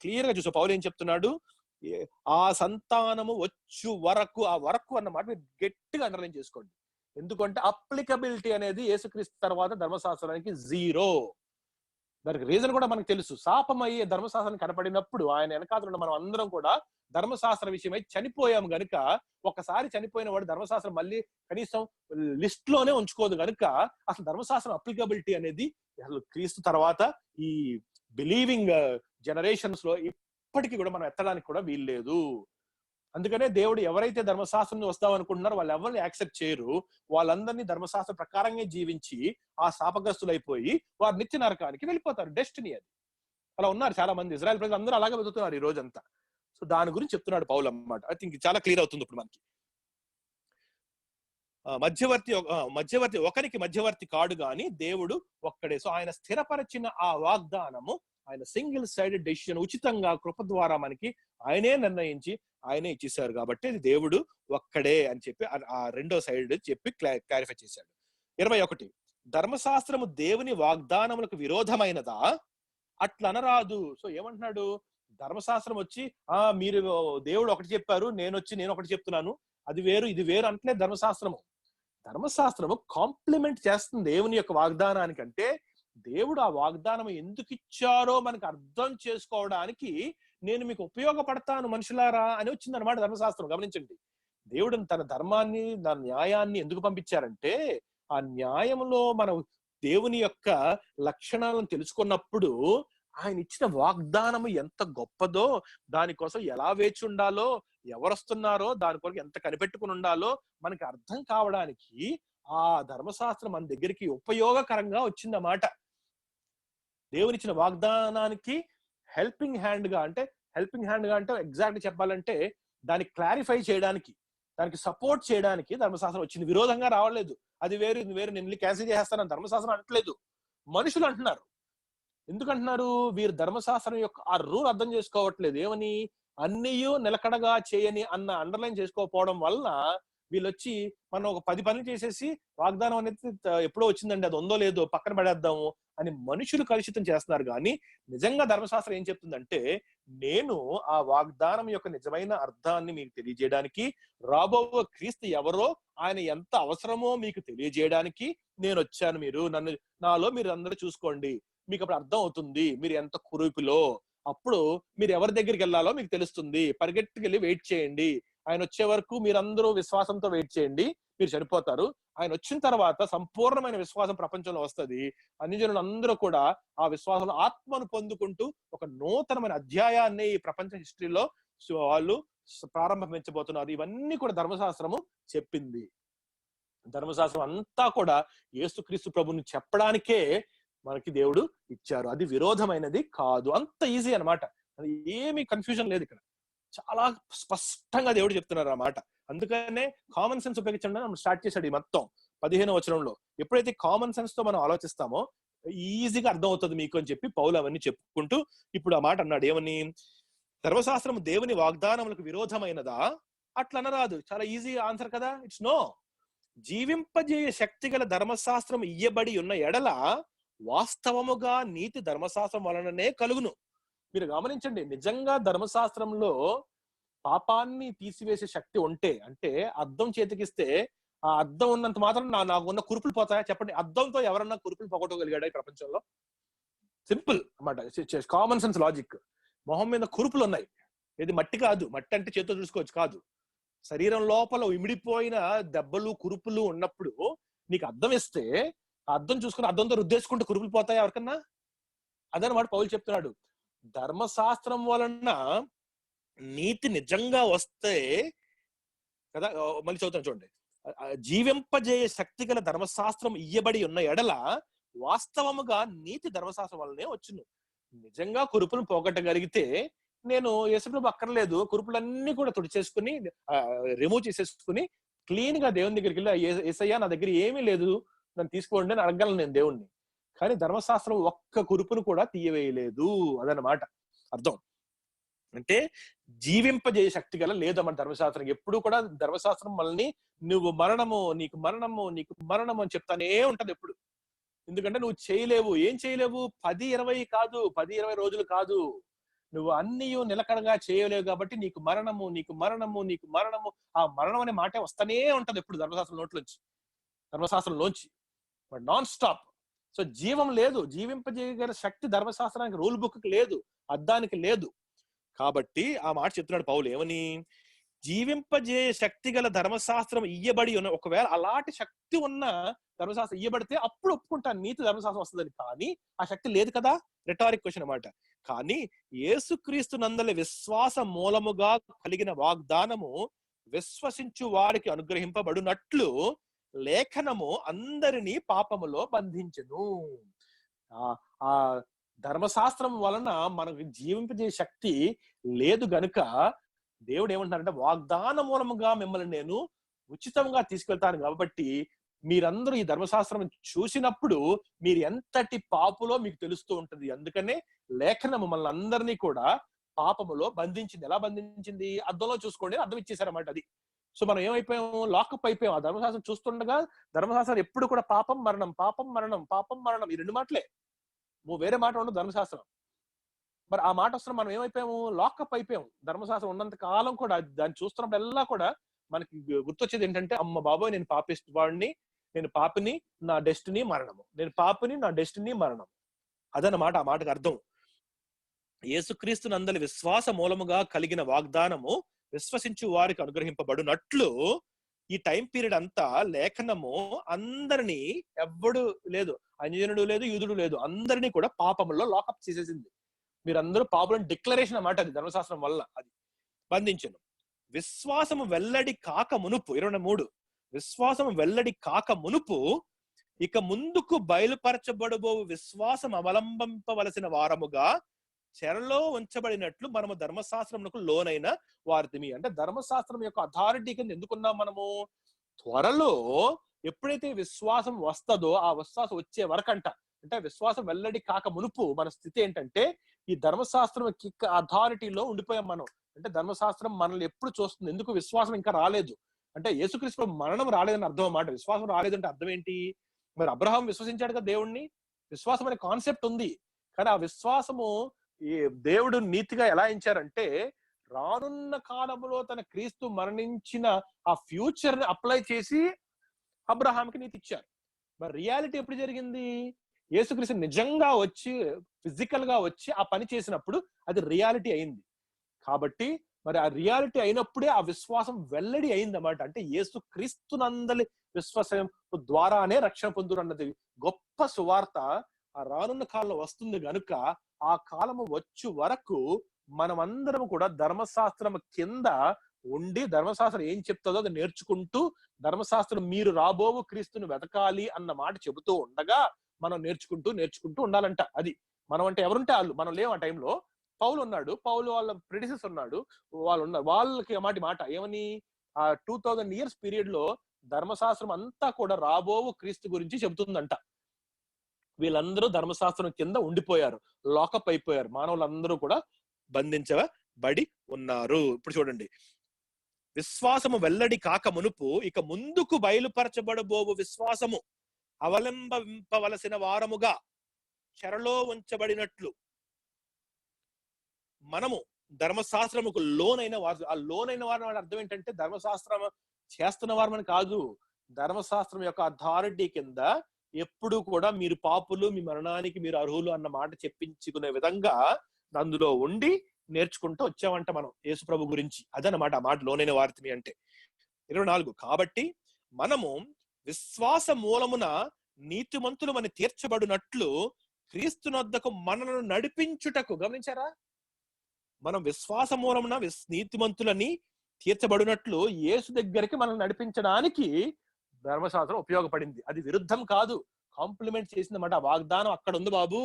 క్లియర్ గా చూసా. పౌలు ఏం చెప్తున్నాడు, ఆ సంతానము వచ్చు వరకు, ఆ వరకు అన్న మాట మీరు గట్టిగా అండర్లైన్ చేసుకోండి. ఎందుకంటే అప్లికబిలిటీ అనేది యేసుక్రీస్తు తర్వాత ధర్మశాస్త్రానికి జీరో. దానికి రీజన్ కూడా మనకు తెలుసు. శాపమయ్యే ధర్మశాస్త్రం కనపడినప్పుడు ఆయన వెనకాతల మనం అందరం కూడా ధర్మశాస్త్ర విషయమై చనిపోయాం గనుక, ఒకసారి చనిపోయిన వాడు ధర్మశాస్త్రం మళ్ళీ కనీసం లిస్ట్ లోనే ఉంచుకోదు గనుక అసలు ధర్మశాస్త్రం అప్లికబిలిటీ అనేది అసలు క్రీస్తు తర్వాత ఈ బిలీవింగ్ జనరేషన్స్ లో ఇప్పటికీ కూడా మనం ఎత్తడానికి కూడా వీల్లేదు. అందుకనే దేవుడు ఎవరైతే ధర్మశాస్త్రం వస్తాం అనుకుంటున్నారో వాళ్ళు ఎవరిని యాక్సెప్ట్ చేయరు. వాళ్ళందరినీ ధర్మశాస్త్ర ప్రకారంగా జీవించి ఆ శాపగ్రస్తులైపోయి వారు నిత్య నరకానికి వెళ్ళిపోతారు. డెస్టినీ అది. అలా ఉన్నారు చాలా మంది ఇజ్రాయెల్ ప్రజలు, అందరూ అలాగే వెతుకుతున్నారు ఈ రోజంతా. సో దాని గురించి చెప్తున్నాడు పౌలు అన్నమాట. ఐ థింక్ చాలా క్లియర్ అవుతుంది ఇప్పుడు మనకి. మధ్యవర్తి ఒకరికి మధ్యవర్తి కాడు గాని దేవుడు ఒక్కడే. సో ఆయన స్థిరపరిచిన ఆ వాగ్దానము, ఆయన సింగిల్ సైడెడ్ డెసిషన్, ఉచితంగా కృప ద్వారా మనకి ఆయనే నిర్ణయించి ఆయనే ఇచ్చేశారు. కాబట్టి దేవుడు ఒక్కడే అని చెప్పి ఆ రెండో సైడ్ చెప్పి క్లారిఫై చేశాడు. 21 ధర్మశాస్త్రము దేవుని వాగ్దానములకు విరోధమైనదా? అట్లా అనరాదు. సో ఏమంటున్నాడు, ధర్మశాస్త్రం వచ్చి మీరు దేవుడు ఒకటి చెప్పారు, నేను ఒకటి చెప్తున్నాను, అది వేరు ఇది వేరు అంటలే ధర్మశాస్త్రము. ధర్మశాస్త్రము కాంప్లిమెంట్ చేస్తుంది దేవుని యొక్క వాగ్దానానికంటే. దేవుడు ఆ వాగ్దానం ఎందుకు ఇచ్చారో మనకు అర్థం చేసుకోవడానికి నేను మీకు ఉపయోగపడతాను మనుషులారా అని వచ్చింది అనమాట ధర్మశాస్త్రం. గమనించండి, దేవుడు తన ధర్మాన్ని, తన న్యాయాన్ని ఎందుకు పంపించారంటే ఆ న్యాయంలో మనం దేవుని యొక్క లక్షణాలను తెలుసుకున్నప్పుడు ఆయన ఇచ్చిన వాగ్దానము ఎంత గొప్పదో, దానికోసం ఎలా వేచి ఉండాలో, ఎవరొస్తున్నారో దాని కొరకు ఎంత కనిపెట్టుకుని ఉండాలో మనకి అర్థం కావడానికి ఆ ధర్మశాస్త్రం మన దగ్గరికి ఉపయోగకరంగా వచ్చిందన్నమాట. దేవునిచ్చిన వాగ్దానానికి హెల్పింగ్ హ్యాండ్ గా అంటే ఎగ్జాక్ట్ చెప్పాలంటే దాన్ని క్లారిఫై చేయడానికి, దానికి సపోర్ట్ చేయడానికి ధర్మశాస్త్రం వచ్చింది. విరోధంగా రావలేదు. అది వేరు ఇది వేరు, నేను క్యాన్సిల్ చేసేస్తానని ధర్మశాస్త్రం అనట్లేదు, మనుషులు అంటున్నారు. ఎందుకంటున్నారు, వీరు ధర్మశాస్త్రం యొక్క ఆ రూల్ అర్థం చేసుకోవట్లేదు. ఏమని, అన్నియు నిలకడగా చేయని అన్న అండర్లైన్ చేసుకోకపోవడం వలన వీళ్ళు వచ్చి మనం ఒక 10 పనులు చేసేసి వాగ్దానం అనేది ఎప్పుడో వచ్చిందండి, అది ఉందో లేదో పక్కన పడేద్దాము అని మనుషులు కలుషితం చేస్తున్నారు. కానీ నిజంగా ధర్మశాస్త్రం ఏం చెప్తుందంటే, నేను ఆ వాగ్దానం యొక్క నిజమైన అర్థాన్ని మీకు తెలియజేయడానికి, రాబో క్రీస్తు ఎవరో ఆయన ఎంత అవసరమో మీకు తెలియజేయడానికి నేను వచ్చాను. నాలో మీరు అందరూ చూసుకోండి, మీకు అప్పుడు అర్థం అవుతుంది మీరు ఎంత కురూపిలో. అప్పుడు మీరు ఎవరి దగ్గరికి వెళ్ళాలో మీకు తెలుస్తుంది. పరిగెట్టుకెళ్ళి వెయిట్ చేయండి. ఆయన వచ్చే వరకు మీరందరూ విశ్వాసంతో వెయిట్ చేయండి, మీరు చనిపోతారు. ఆయన వచ్చిన తర్వాత సంపూర్ణమైన విశ్వాసం ప్రపంచంలో వస్తుంది. అన్ని జనులు అందరూ కూడా ఆ విశ్వాసంలో ఆత్మను పొందుకుంటూ ఒక నూతనమైన అధ్యాయాన్ని ఈ ప్రపంచ హిస్టరీలో వాళ్ళు ప్రారంభించబోతున్నారు. ఇవన్నీ కూడా ధర్మశాస్త్రము చెప్పింది. ధర్మశాస్త్రం అంతా కూడా యేసుక్రీస్తు ప్రభుని చెప్పడానికే మనకి దేవుడు ఇచ్చారు. అది విరోధమైనది కాదు. అంత ఈజీ అన్నమాట. అది ఏమీ కన్ఫ్యూజన్ లేదు ఇక్కడ. చాలా స్పష్టంగా దేవుడు చెప్తున్నారు అన్నమాట. అందుకనే కామన్ సెన్స్ ఉపయోగించండి మనం స్టార్ట్ చేశాడు ఈ మొత్తం 15వ వచనంలో. ఎప్పుడైతే కామన్ సెన్స్ తో మనం ఆలోచిస్తామో ఈజీగా అర్థం అవుతుంది మీకు అని చెప్పి పౌలు అవన్నీ చెప్పుకుంటూ ఇప్పుడు ఆ మాట అన్నాడు. ఏమని, ధర్మశాస్త్రం దేవుని వాగ్దానములకు విరోధమైనదా? అట్లా అనరాదు. చాలా ఈజీ ఆన్సర్ కదా. It's no. జీవింపజేయ శక్తి గల ధర్మశాస్త్రం ఇయ్యబడి ఉన్న ఎడల వాస్తవముగా నీతి ధర్మశాస్త్రం వలననే కలుగును. మీరు గమనించండి, నిజంగా ధర్మశాస్త్రంలో పాపాన్ని తీసివేసే శక్తి ఉంటే, అంటే అద్దం చేతికిస్తే ఆ అద్దం ఉన్నంత మాత్రం నాకు ఉన్న కురుపులు పోతాయా చెప్పండి? అద్దంతో ఎవరన్నా కురుపులు పోగొట్టగలిగాడా ఈ ప్రపంచంలో? సింపుల్ అన్నమాట, కామన్ సెన్స్ లాజిక్. మొహం మీద కురుపులు ఉన్నాయి, ఇది మట్టి కాదు. మట్టి అంటే చేతితో చూసుకోవచ్చు కాదు. శరీరం లోపల ఇమిడిపోయిన దెబ్బలు కురుపులు ఉన్నప్పుడు నీకు అద్దం ఇస్తే ఆ అద్దం చూసుకుని అద్దంతో రుద్దేసుకుంటే కురుపులు పోతాయా ఎవరికన్నా? అదనమాట పౌలు చెప్తున్నాడు. ధర్మశాస్త్రం వలన నీతి నిజంగా వస్తే కదా, మళ్ళీ చదువుతాను చూడండి. జీవింపజేయ శక్తి గల ధర్మశాస్త్రం ఇయ్యబడి ఉన్న ఎడల వాస్తవముగా నీతి ధర్మశాస్త్రం వల్లనే వచ్చును. నిజంగా కురుపులను పోగొట్టగలిగితే నేను యేసుప్రభు అక్కర్లేదు, కురుపులన్నీ కూడా తుడిచేసుకుని రిమూవ్ చేసేసుకుని క్లీన్ గా దేవుని దగ్గరికి వెళ్ళి, యేసయ్యా నా దగ్గర ఏమీ లేదు, నన్ను తీసుకోండి అని అడగలను నేను దేవుణ్ణి. కానీ ధర్మశాస్త్రం ఒక్క కురుపును కూడా తీయవేయలేదు. అదనమాట అర్థం. అంటే జీవింపజేయ శక్తి గల లేదన్నమాట ధర్మశాస్త్రం. ఎప్పుడు కూడా ధర్మశాస్త్రం మనల్ని నీకు మరణము అని చెప్తానే ఉంటది ఎప్పుడు. ఎందుకంటే నువ్వు చేయలేవు. ఏం చేయలేవు? 10-20 కాదు, 10-20 రోజులు కాదు. నువ్వు అన్నీ నిలకడగా చేయలేవు కాబట్టి నీకు మరణము, నీకు మరణము, నీకు మరణము. ఆ మరణం అనే మాటే వస్తూనే ఉంటది ఎప్పుడు ధర్మశాస్త్రంలోంచి బట్ నాన్ స్టాప్. సో జీవం లేదు, జీవింపజేయగల శక్తి ధర్మశాస్త్రానికి రూల్ బుక్ లేదు, అద్దానికి లేదు. కాబట్టి ఆ మాట చెప్తున్నాడు పౌలు ఏమని, జీవింపజే శక్తి గల ధర్మశాస్త్రం ఇయ్యబడి ఉన్న, ఒకవేళ అలాంటి శక్తి ఉన్న ధర్మశాస్త్రం ఇయ్యబడితే అప్పుడు ఒప్పుకుంటాను నీతి ధర్మశాస్త్రం వస్తుందని. కానీ ఆ శక్తి లేదు కదా, రెటారిక్ క్వశ్చన్ అన్నమాట. కానీ యేసుక్రీస్తు నందలి విశ్వాస మూలముగా కలిగిన వాగ్దానము విశ్వసించు వారికి అనుగ్రహింపబడునట్లు లేఖనము అందరినీ పాపములో బంధించును. ఆ ధర్మశాస్త్రం వలన మనకు జీవింపజే శక్తి లేదు గనుక దేవుడు ఏమంటున్నారంటే, వాగ్దాన మూలముగా మిమ్మల్ని నేను ఉచితంగా తీసుకెళ్తాను కాబట్టి మీరందరూ ఈ ధర్మశాస్త్రం చూసినప్పుడు మీరు ఎంతటి పాపులో మీకు తెలుస్తూ ఉంటది. అందుకనే లేఖనం మమ్మల్ని అందరినీ కూడా పాపములో బంధించింది. ఎలా బంధించింది? అద్దంలో చూసుకోండి, అర్థం ఇచ్చేసారన్నమాట అది. సో మనం ఏమైపోయాము? లాకప్ అయిపోయాం. ఆ ధర్మశాస్త్రం చూస్తుండగా ధర్మశాస్త్రం ఎప్పుడు కూడా పాపం మరణం, పాపం మరణం, పాపం మరణం, ఈ 2 మాటలే. వేరే మాట ఉండదు ధర్మశాస్త్రం. మరి ఆ మాట వస్తున్న మనం ఏమైపోయాము? లాకప్ అయిపోయాం. ధర్మశాస్త్రం ఉన్నంత కాలం కూడా దాన్ని చూస్తున్నప్పుడల్లా కూడా మనకి గుర్తొచ్చేది ఏంటంటే, అమ్మ బాబోయ్ నేను పాపిస్ట్ వాడిని, నేను పాపిని, నా డెస్టినీ మరణము, నేను పాపిని, నా డెస్టినీ మరణం. అదన్నమాట ఆ మాటకు అర్థం. యేసుక్రీస్తు నందలి విశ్వాస మూలముగా కలిగిన వాగ్దానము విశ్వసించు వారికి అనుగ్రహింపబడునట్లు ఈ టైం పీరియడ్ అంతా లేఖనము అందరినీ, ఎవ్వడు లేదు, అన్యజనుడు లేదు, యూదుడు లేదు, అందరినీ కూడా పాపములో లాకప్ చేసేసింది. మీరందరూ పాపులను డిక్లరేషన్ అన్నమాట అది ధర్మశాస్త్రం వల్ల అది బంధించను. విశ్వాసము వెల్లడి కాక మునుపు 23 విశ్వాసము వెల్లడి కాక మునుపు ఇక ముందుకు బయలుపరచబడబో విశ్వాసం అవలంబింపవలసిన వారముగా చెరలో ఉంచబడినట్లు మనము ధర్మశాస్త్రమునకు లోనైన వారిని. అంటే ధర్మశాస్త్రం యొక్క అథారిటీ కింద ఎందుకున్నాం మనము? త్వరలో ఎప్పుడైతే విశ్వాసం వస్తుందో ఆ విశ్వాసం వచ్చే వరకంట, అంటే విశ్వాసం వెల్లడి కాక మునుపు మన స్థితి ఏంటంటే ఈ ధర్మశాస్త్రం అథారిటీలో ఉండిపోయాం మనం. అంటే ధర్మశాస్త్రం మనల్ని ఎప్పుడు చూస్తుంది? ఎందుకు విశ్వాసం ఇంకా రాలేదు అంటే యేసుక్రీస్తు మరణం రాలేదని అర్థం అన్నమాట. విశ్వాసం రాలేదంటే అర్థం ఏంటి? మరి అబ్రహాం విశ్వసించాడు కదా దేవుణ్ణి. విశ్వాసం అనే కాన్సెప్ట్ ఉంది, కానీ ఆ విశ్వాసము ఈ దేవుడు నీతిగా ఎలా ఎంచారంటే రానున్న కాలంలో తన క్రీస్తు మరణించిన ఆ ఫ్యూచర్ ని అప్లై చేసి అబ్రహాంకి నీతి ఇచ్చారు. మరి రియాలిటీ ఎప్పుడు జరిగింది? యేసుక్రీస్తు నిజంగా వచ్చి ఫిజికల్ గా వచ్చి ఆ పని చేసినప్పుడు అది రియాలిటీ అయింది. కాబట్టి మరి ఆ రియాలిటీ అయినప్పుడే ఆ విశ్వాసం వెల్లడి అయింది అన్నమాట. అంటే యేసుక్రీస్తునందలి విశ్వాసం ద్వారానే రక్షణ పొందురు అన్నది గొప్ప సువార్త ఆ రానున్న కాలంలో వస్తుంది గనుక ఆ కాలము వచ్చు వరకు మనమందరం కూడా ధర్మశాస్త్రం కింద ఉండి ధర్మశాస్త్రం ఏం చెప్తుందో అది నేర్చుకుంటూ, ధర్మశాస్త్రం మీరు రాబోవు క్రీస్తుని వెతకాలి అన్న మాట చెబుతూ ఉండగా మనం నేర్చుకుంటూ ఉండాలంట. అది మనం అంటే ఎవరుంటే వాళ్ళు, మనం లేవు ఆ టైంలో. పౌలు ఉన్నాడు, పౌలు వాళ్ళ ప్రెడిసెస్ ఉన్నాడు, వాళ్ళు ఉన్నారు. వాళ్ళకి మాట ఏమని ఆ 2000 years పీరియడ్ లో ధర్మశాస్త్రం అంతా కూడా రాబోవు క్రీస్తు గురించి చెబుతుందంట. వీళ్ళందరూ ధర్మశాస్త్రం కింద ఉండిపోయారు, లాకప్ అయిపోయారు. మానవులందరూ కూడా బంధించబడి ఉన్నారు. ఇప్పుడు చూడండి, విశ్వాసము వెల్లడి కాక మునుపు ఇక ముందుకు బయలుపరచబడబోవు విశ్వాసము అవలంబింపవలసిన వారముగా చెరలో ఉంచబడినట్లు మనము ధర్మశాస్త్రముకు లోనైన వారు. ఆ లోనైన వారు అర్థం ఏంటంటే ధర్మశాస్త్రం చేస్తున్న వారమని కాదు, ధర్మశాస్త్రం యొక్క అథారిటీ కింద ఎప్పుడు కూడా మీరు పాపులు, మీ మరణానికి మీరు అర్హులు అన్న మాట చెప్పించుకునే విధంగా అందులో ఉండి నేర్చుకుంటూ వచ్చామంట మనం యేసు ప్రభు గురించి. అదనమాట ఆ మాట లోనైన వారిని అంటే. 24 కాబట్టి మనము విశ్వాస మూలమున నీతిమంతులమని తీర్చబడినట్లు క్రీస్తునొద్దకు మనను నడిపించుటకు, గమనించారా? మనం విశ్వాస మూలమున నీతిమంతులని తీర్చబడినట్లు యేసు దగ్గరికి మనం నడిపించడానికి ధర్మశాస్త్రం ఉపయోగపడింది. అది విరుద్ధం కాదు, కాంప్లిమెంట్ చేసిందన్నమాట. వాగ్దానం అక్కడ ఉంది బాబు,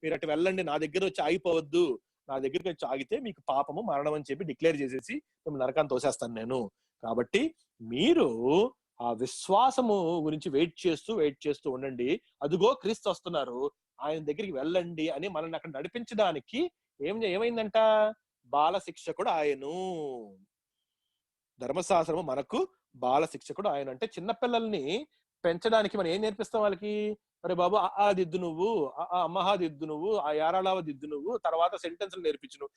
మీరు అటు వెళ్ళండి, నా దగ్గర వచ్చి ఆగిపోవద్దు, నా దగ్గరికి వచ్చి ఆగితే మీకు పాపము మరణం అని చెప్పి డిక్లేర్ చేసేసి మేము నరకాన్ని తోసేస్తాను నేను. కాబట్టి మీరు ఆ విశ్వాసము గురించి వెయిట్ చేస్తూ ఉండండి. అదిగో క్రీస్తు వస్తున్నారు, ఆయన దగ్గరికి వెళ్ళండి అని మనల్ని అక్కడ నడిపించడానికి ఏమైందంట? బాల శిక్షకుడు ఆయను. ధర్మశాస్త్రము మనకు బాల శిక్షకుడు ఆయన. అంటే చిన్నపిల్లల్ని పెంచడానికి మనం ఏం నేర్పిస్తాం వాళ్ళకి? అరే బాబు ఆ దిద్దు నువ్వు, ఆ అమ్మహా దిద్దు నువ్వు, ఆ యారాళావ దిద్దు నువ్వు, తర్వాత సెంటెన్స్ నేర్పించు నువ్వు,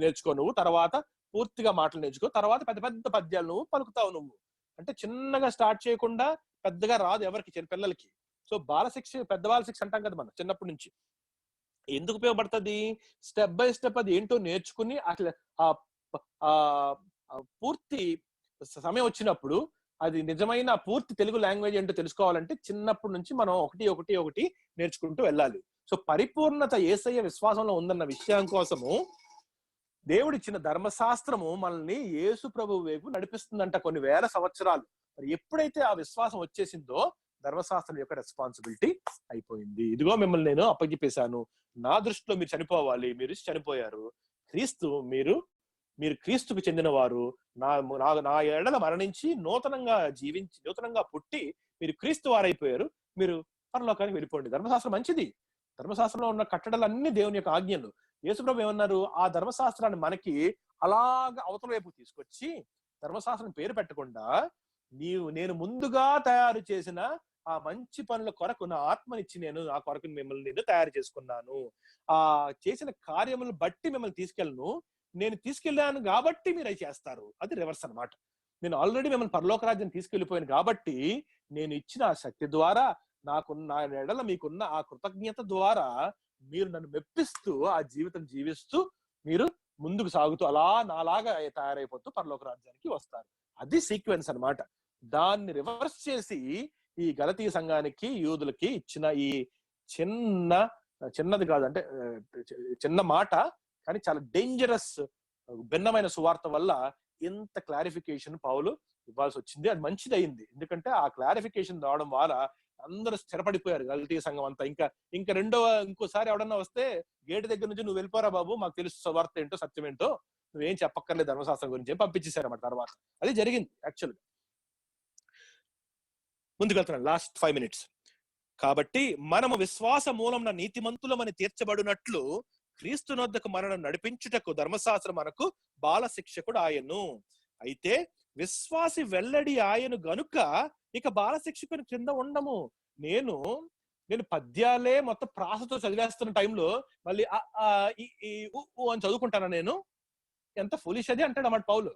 నేర్చుకో నువ్వు, తర్వాత పూర్తిగా మాటలు నేర్చుకో, తర్వాత పెద్ద పెద్ద పద్యాలు నువ్వు పలుకుతావు నువ్వు. అంటే చిన్నగా స్టార్ట్ చేయకుండా పెద్దగా రాదు ఎవరికి, చిన్న పిల్లలకి. సో బాలశిక్ష, పెద్దవాళ్ళ శిక్ష అంటాం కదా మనం చిన్నప్పటి నుంచి. ఎందుకు ఉపయోగపడుతుంది? స్టెప్ బై స్టెప్ అది ఏంటో నేర్చుకుని అసలు ఆ పూర్తి సమయం వచ్చినప్పుడు అది నిజమైన పూర్తి తెలుగు లాంగ్వేజ్ ఏంటో తెలుసుకోవాలంటే చిన్నప్పటి నుంచి మనం ఒకటి ఒకటి ఒకటి నేర్చుకుంటూ వెళ్ళాలి. సో పరిపూర్ణత యేసయ్య విశ్వాసంలో ఉందన్న విషయం కోసము దేవుడిచ్చిన ధర్మశాస్త్రము మనల్ని యేసు ప్రభు వైపు నడిపిస్తుందంట కొన్ని వేల సంవత్సరాలు. మరి ఎప్పుడైతే ఆ విశ్వాసం వచ్చేసిందో ధర్మశాస్త్రం యొక్క రెస్పాన్సిబిలిటీ అయిపోయింది. ఇదిగో మిమ్మల్ని నేను అప్పగిపేశాను, నా దృష్టిలో మీరు చనిపోవాలి, మీరు చనిపోయారు. క్రీస్తు మీరు క్రీస్తుకు చెందిన వారు, నా ఎడల మరణించి నూతనంగా జీవించి నూతనంగా పుట్టి మీరు క్రీస్తు వారైపోయారు, మీరు పరలోకానికి వెళ్ళిపోండి. ధర్మశాస్త్రం మంచిది. ధర్మశాస్త్రంలో ఉన్న కట్టడలన్నీ దేవుని యొక్క ఆజ్ఞలు. యేసుప్రభు ఏమన్నారు? ఆ ధర్మశాస్త్రాన్ని మనకి అలాగా అవతల వైపు తీసుకొచ్చి ధర్మశాస్త్రం పేరు పెట్టకుండా నేను ముందుగా తయారు చేసిన ఆ మంచి పనుల కొరకు నా ఆత్మనిచ్చి నేను ఆ కొరకు మిమ్మల్ని నేను తయారు చేసుకున్నాను, ఆ చేసిన కార్యములను బట్టి మిమ్మల్ని తీసుకెళ్ళను, నేను తీసుకెళ్ళాను కాబట్టి మీరు అవి చేస్తారు. అది రివర్స్ అన్నమాట. నేను ఆల్రెడీ మిమ్మల్ని పరలోక రాజ్యాన్ని తీసుకెళ్లిపోయాను కాబట్టి నేను ఇచ్చిన ఆ శక్తి ద్వారా నా ఎడల మీకున్న ఆ కృతజ్ఞత ద్వారా మీరు నన్ను మెప్పిస్తూ ఆ జీవితం జీవిస్తూ మీరు ముందుకు సాగుతూ అలా నాలాగా తయారైపోతూ పరలోక రాజ్యానికి వస్తారు. అది సీక్వెన్స్ అన్నమాట. దాన్ని రివర్స్ చేసి ఈ గలతీ సంఘానికి యూదులకి ఇచ్చిన ఈ చిన్నది కాదు అంటే చిన్న మాట, కానీ చాలా డేంజరస్ భిన్నమైన సువార్త వల్ల ఇంత క్లారిఫికేషన్ పౌలు ఇవ్వాల్సి వచ్చింది. అది మంచిది అయింది, ఎందుకంటే ఆ క్లారిఫికేషన్ రావడం ద్వారా అందరూ స్థిరపడిపోయారు గలతీ సంఘం అంతా. ఇంకా ఇంకోసారి ఎవడన్నా వస్తే గేటు దగ్గర నుంచి నువ్వు వెళ్ళిపోరా బాబు, మాకు తెలుసు సువార్త ఏంటో సత్యం ఏంటో, నువ్వేం చెప్పక్కర్లేదు ధర్మశాస్త్రం గురించి పంపించేశారన్నమాట. తర్వాత అది జరిగింది యాక్చువల్ గా. ముందుకు వెళ్తున్నాను, లాస్ట్ 5 minutes. కాబట్టి మనము విశ్వాస మూలం నీతిమంతులమని తీర్చబడినట్లు క్రీస్తు నొద్దకు మనను నడిపించుటకు ధర్మశాస్త్రం మనకు బాల శిక్షకుడు ఆయను. అయితే విశ్వాసి వెల్లడి ఆయను గనుక ఇక బాల శిక్షకుని కింద ఉండము. నేను పద్యాలే మొత్తం ప్రాసతో చదివేస్తున్న టైంలో మళ్ళీ అని చదువుకుంటానా? నేను ఎంత ఫులిష్ అది అంటాడు అన్నమాట పౌలు.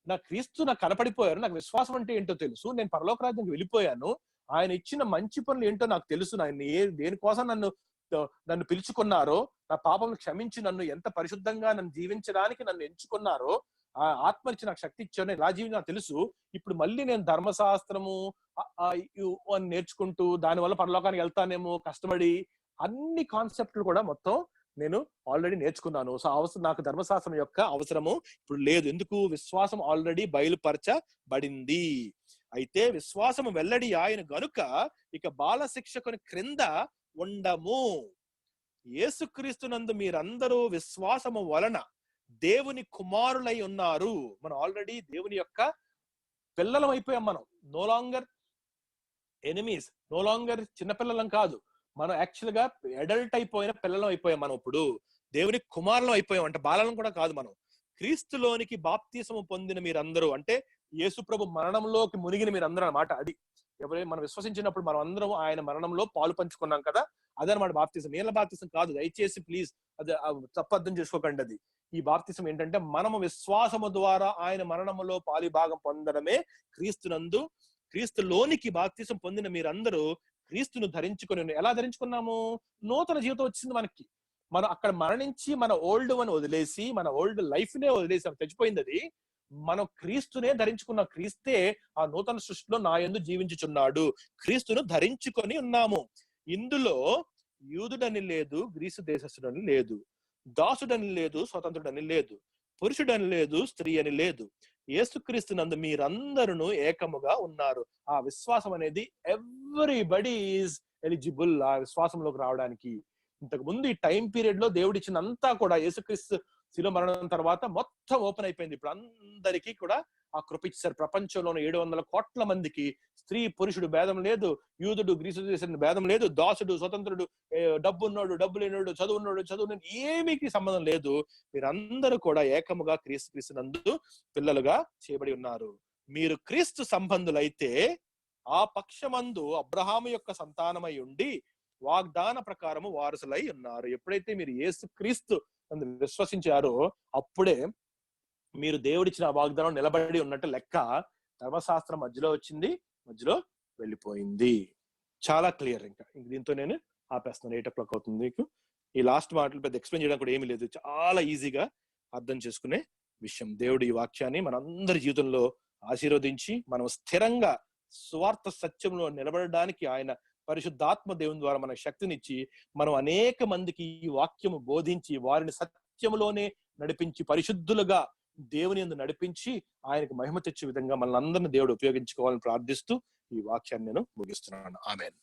నా క్రీస్తు నాకు కనపడిపోయారు, నాకు విశ్వాసం అంటే ఏంటో తెలుసు, నేను పరలోక రాజ్యానికి వెళ్ళిపోయాను, ఆయన ఇచ్చిన మంచి పనులు ఏంటో నాకు తెలుసు, ఆయన దేనికోసం నన్ను పిలుచుకున్నారో, నా పాపం క్షమించి నన్ను ఎంత పరిశుద్ధంగా నన్ను జీవించడానికి నన్ను ఎంచుకున్నారో, ఆ ఆత్మ ఇచ్చి నాకు శక్తి ఇచ్చాను, ఇలా జీవి నాకు తెలుసు. ఇప్పుడు మళ్ళీ నేను ధర్మశాస్త్రము అని నేర్చుకుంటూ దానివల్ల పరలోకానికి వెళ్తానేమో కష్టపడి అన్ని కాన్సెప్ట్లు కూడా మొత్తం నేను ఆల్రెడీ నేర్చుకున్నాను. సో నాకు ధర్మశాస్త్రం యొక్క అవసరము ఇప్పుడు లేదు. ఎందుకు? విశ్వాసం ఆల్రెడీ బయలుపరచబడింది. అయితే విశ్వాసము వెల్లడి ఆయన గనుక ఇక బాల శిక్షకుని క్రింద ఉండము. యేసుక్రీస్తునందు మీరందరూ విశ్వాసము వలన దేవుని కుమారులై ఉన్నారు. మనం ఆల్రెడీ దేవుని యొక్క పిల్లలం అయిపోయాం. మనం no longer enemies, no longer చిన్నపిల్లలం కాదు, మనం యాక్చువల్ గా అడల్ట్ అయిపోయిన పిల్లలం అయిపోయాం. మనం ఇప్పుడు దేవుని కుమారులం అయిపోయాం, అంటే బాలలం కూడా కాదు. మనం క్రీస్తులోనికి బాప్తిసము పొందిన మీరందరూ, అంటే యేసు ప్రభు మరణంలోకి మునిగిన మీరందరూ అన్నమాట. అది ఎవరైనా మనం విశ్వసించినప్పుడు మనం అందరం ఆయన మరణంలో పాలు పంచుకున్నాం కదా, అదనమాట బాప్తిసం. నీళ్ళ బాప్తిసం కాదు, దయచేసి ప్లీజ్ అది తప్పర్థం చేసుకోకండి. అది ఈ బాప్తిసం ఏంటంటే మనము విశ్వాసము ద్వారా ఆయన మరణములో పాలి భాగం పొందడమే క్రీస్తులోనికి బాప్తిసం పొందిన మీరందరూ క్రీస్తును ధరించుకొని. ఎలా ధరించుకున్నాము? నూతన జీవితం వచ్చింది మనకి. మనం అక్కడ మరణించి మన ఓల్డ్ వన్ వదిలేసి, మన ఓల్డ్ లైఫ్ నే వదిలేసి చచ్చిపోయింది. అది మనం క్రీస్తునే ధరించుకున్నాం. క్రీస్తే ఆ నూతన సృష్టిలో నా యందు జీవించుచున్నాడు. క్రీస్తును ధరించుకొని ఉన్నాము. ఇందులో యూదుడని లేదు, గ్రీసు దేశస్థుడని లేదు, దాసుడని లేదు, స్వతంత్రుడని లేదు, పురుషుడని లేదు, స్త్రీ అని లేదు, యేసుక్రీస్తు నందు మీరందరూ ఏకముగా ఉన్నారు. ఆ విశ్వాసం అనేది ఎవ్రీబడి ఈజ్ ఎలిజిబుల్ ఆ విశ్వాసంలోకి రావడానికి. ఇంతకు ముందు ఈ టైం పీరియడ్ లో దేవుడు ఇచ్చినంతా కూడా యేసుక్రీస్తు శిలువ మరణం తర్వాత మొత్తం ఓపెన్ అయిపోయింది. ఇప్పుడు అందరికీ కూడా ఆ కృప ఇచ్చారు. ప్రపంచంలోని 700 కోట్ల మందికి స్త్రీ పురుషుడు భేదం లేదు, యూదుడు గ్రీసు దేశం భేదం లేదు, దాసుడు స్వతంత్రుడు, డబ్బున్నోడు డబ్బు లేనోడు, చదువున్నోడు చదువు ఏమీకి సంబంధం లేదు. మీరందరూ కూడా ఏకముగా క్రీస్తునందు పిల్లలుగా చేయబడి ఉన్నారు. మీరు క్రీస్తు సంబంధులైతే ఆ పక్షమందు అబ్రహాము యొక్క సంతానమై ఉండి వాగ్దాన ప్రకారము వారసులై ఉన్నారు. ఎప్పుడైతే మీరు యేసుక్రీస్తు విశ్వసించారో అప్పుడే మీరు దేవుడిచ్చిన వాగ్దానం నిలబడి ఉన్నట్టు లెక్క. ధర్మశాస్త్రం మధ్యలో వచ్చింది, మధ్యలో వెళ్ళిపోయింది. చాలా క్లియర్. ఇంకా దీంతో నేను ఆపేస్తున్నాను. 8 o'clock అవుతుంది. మీకు ఈ లాస్ట్ మాటలు పెద్ద ఎక్స్ప్లెయిన్ చేయడం కూడా ఏమీ లేదు. చాలా ఈజీగా అర్థం చేసుకునే విషయం. దేవుడు ఈ వాక్యాన్ని మనందరి జీవితంలో ఆశీర్వదించి మనం స్థిరంగా స్వార్థ సత్యంలో నిలబడడానికి ఆయన పరిశుద్ధాత్మ దేవుని ద్వారా మనకు శక్తినిచ్చి మనం అనేక మందికి ఈ వాక్యము బోధించి వారిని సత్యములోనే నడిపించి పరిశుద్ధులుగా దేవుని యందు నడిపించి ఆయనకు మహిమ తెచ్చే విధంగా మనల్ని అందరినీ దేవుడు ఉపయోగించుకోవాలని ప్రార్థిస్తూ ఈ వాక్యాన్ని నేను ముగిస్తున్నాను. ఆమేన్.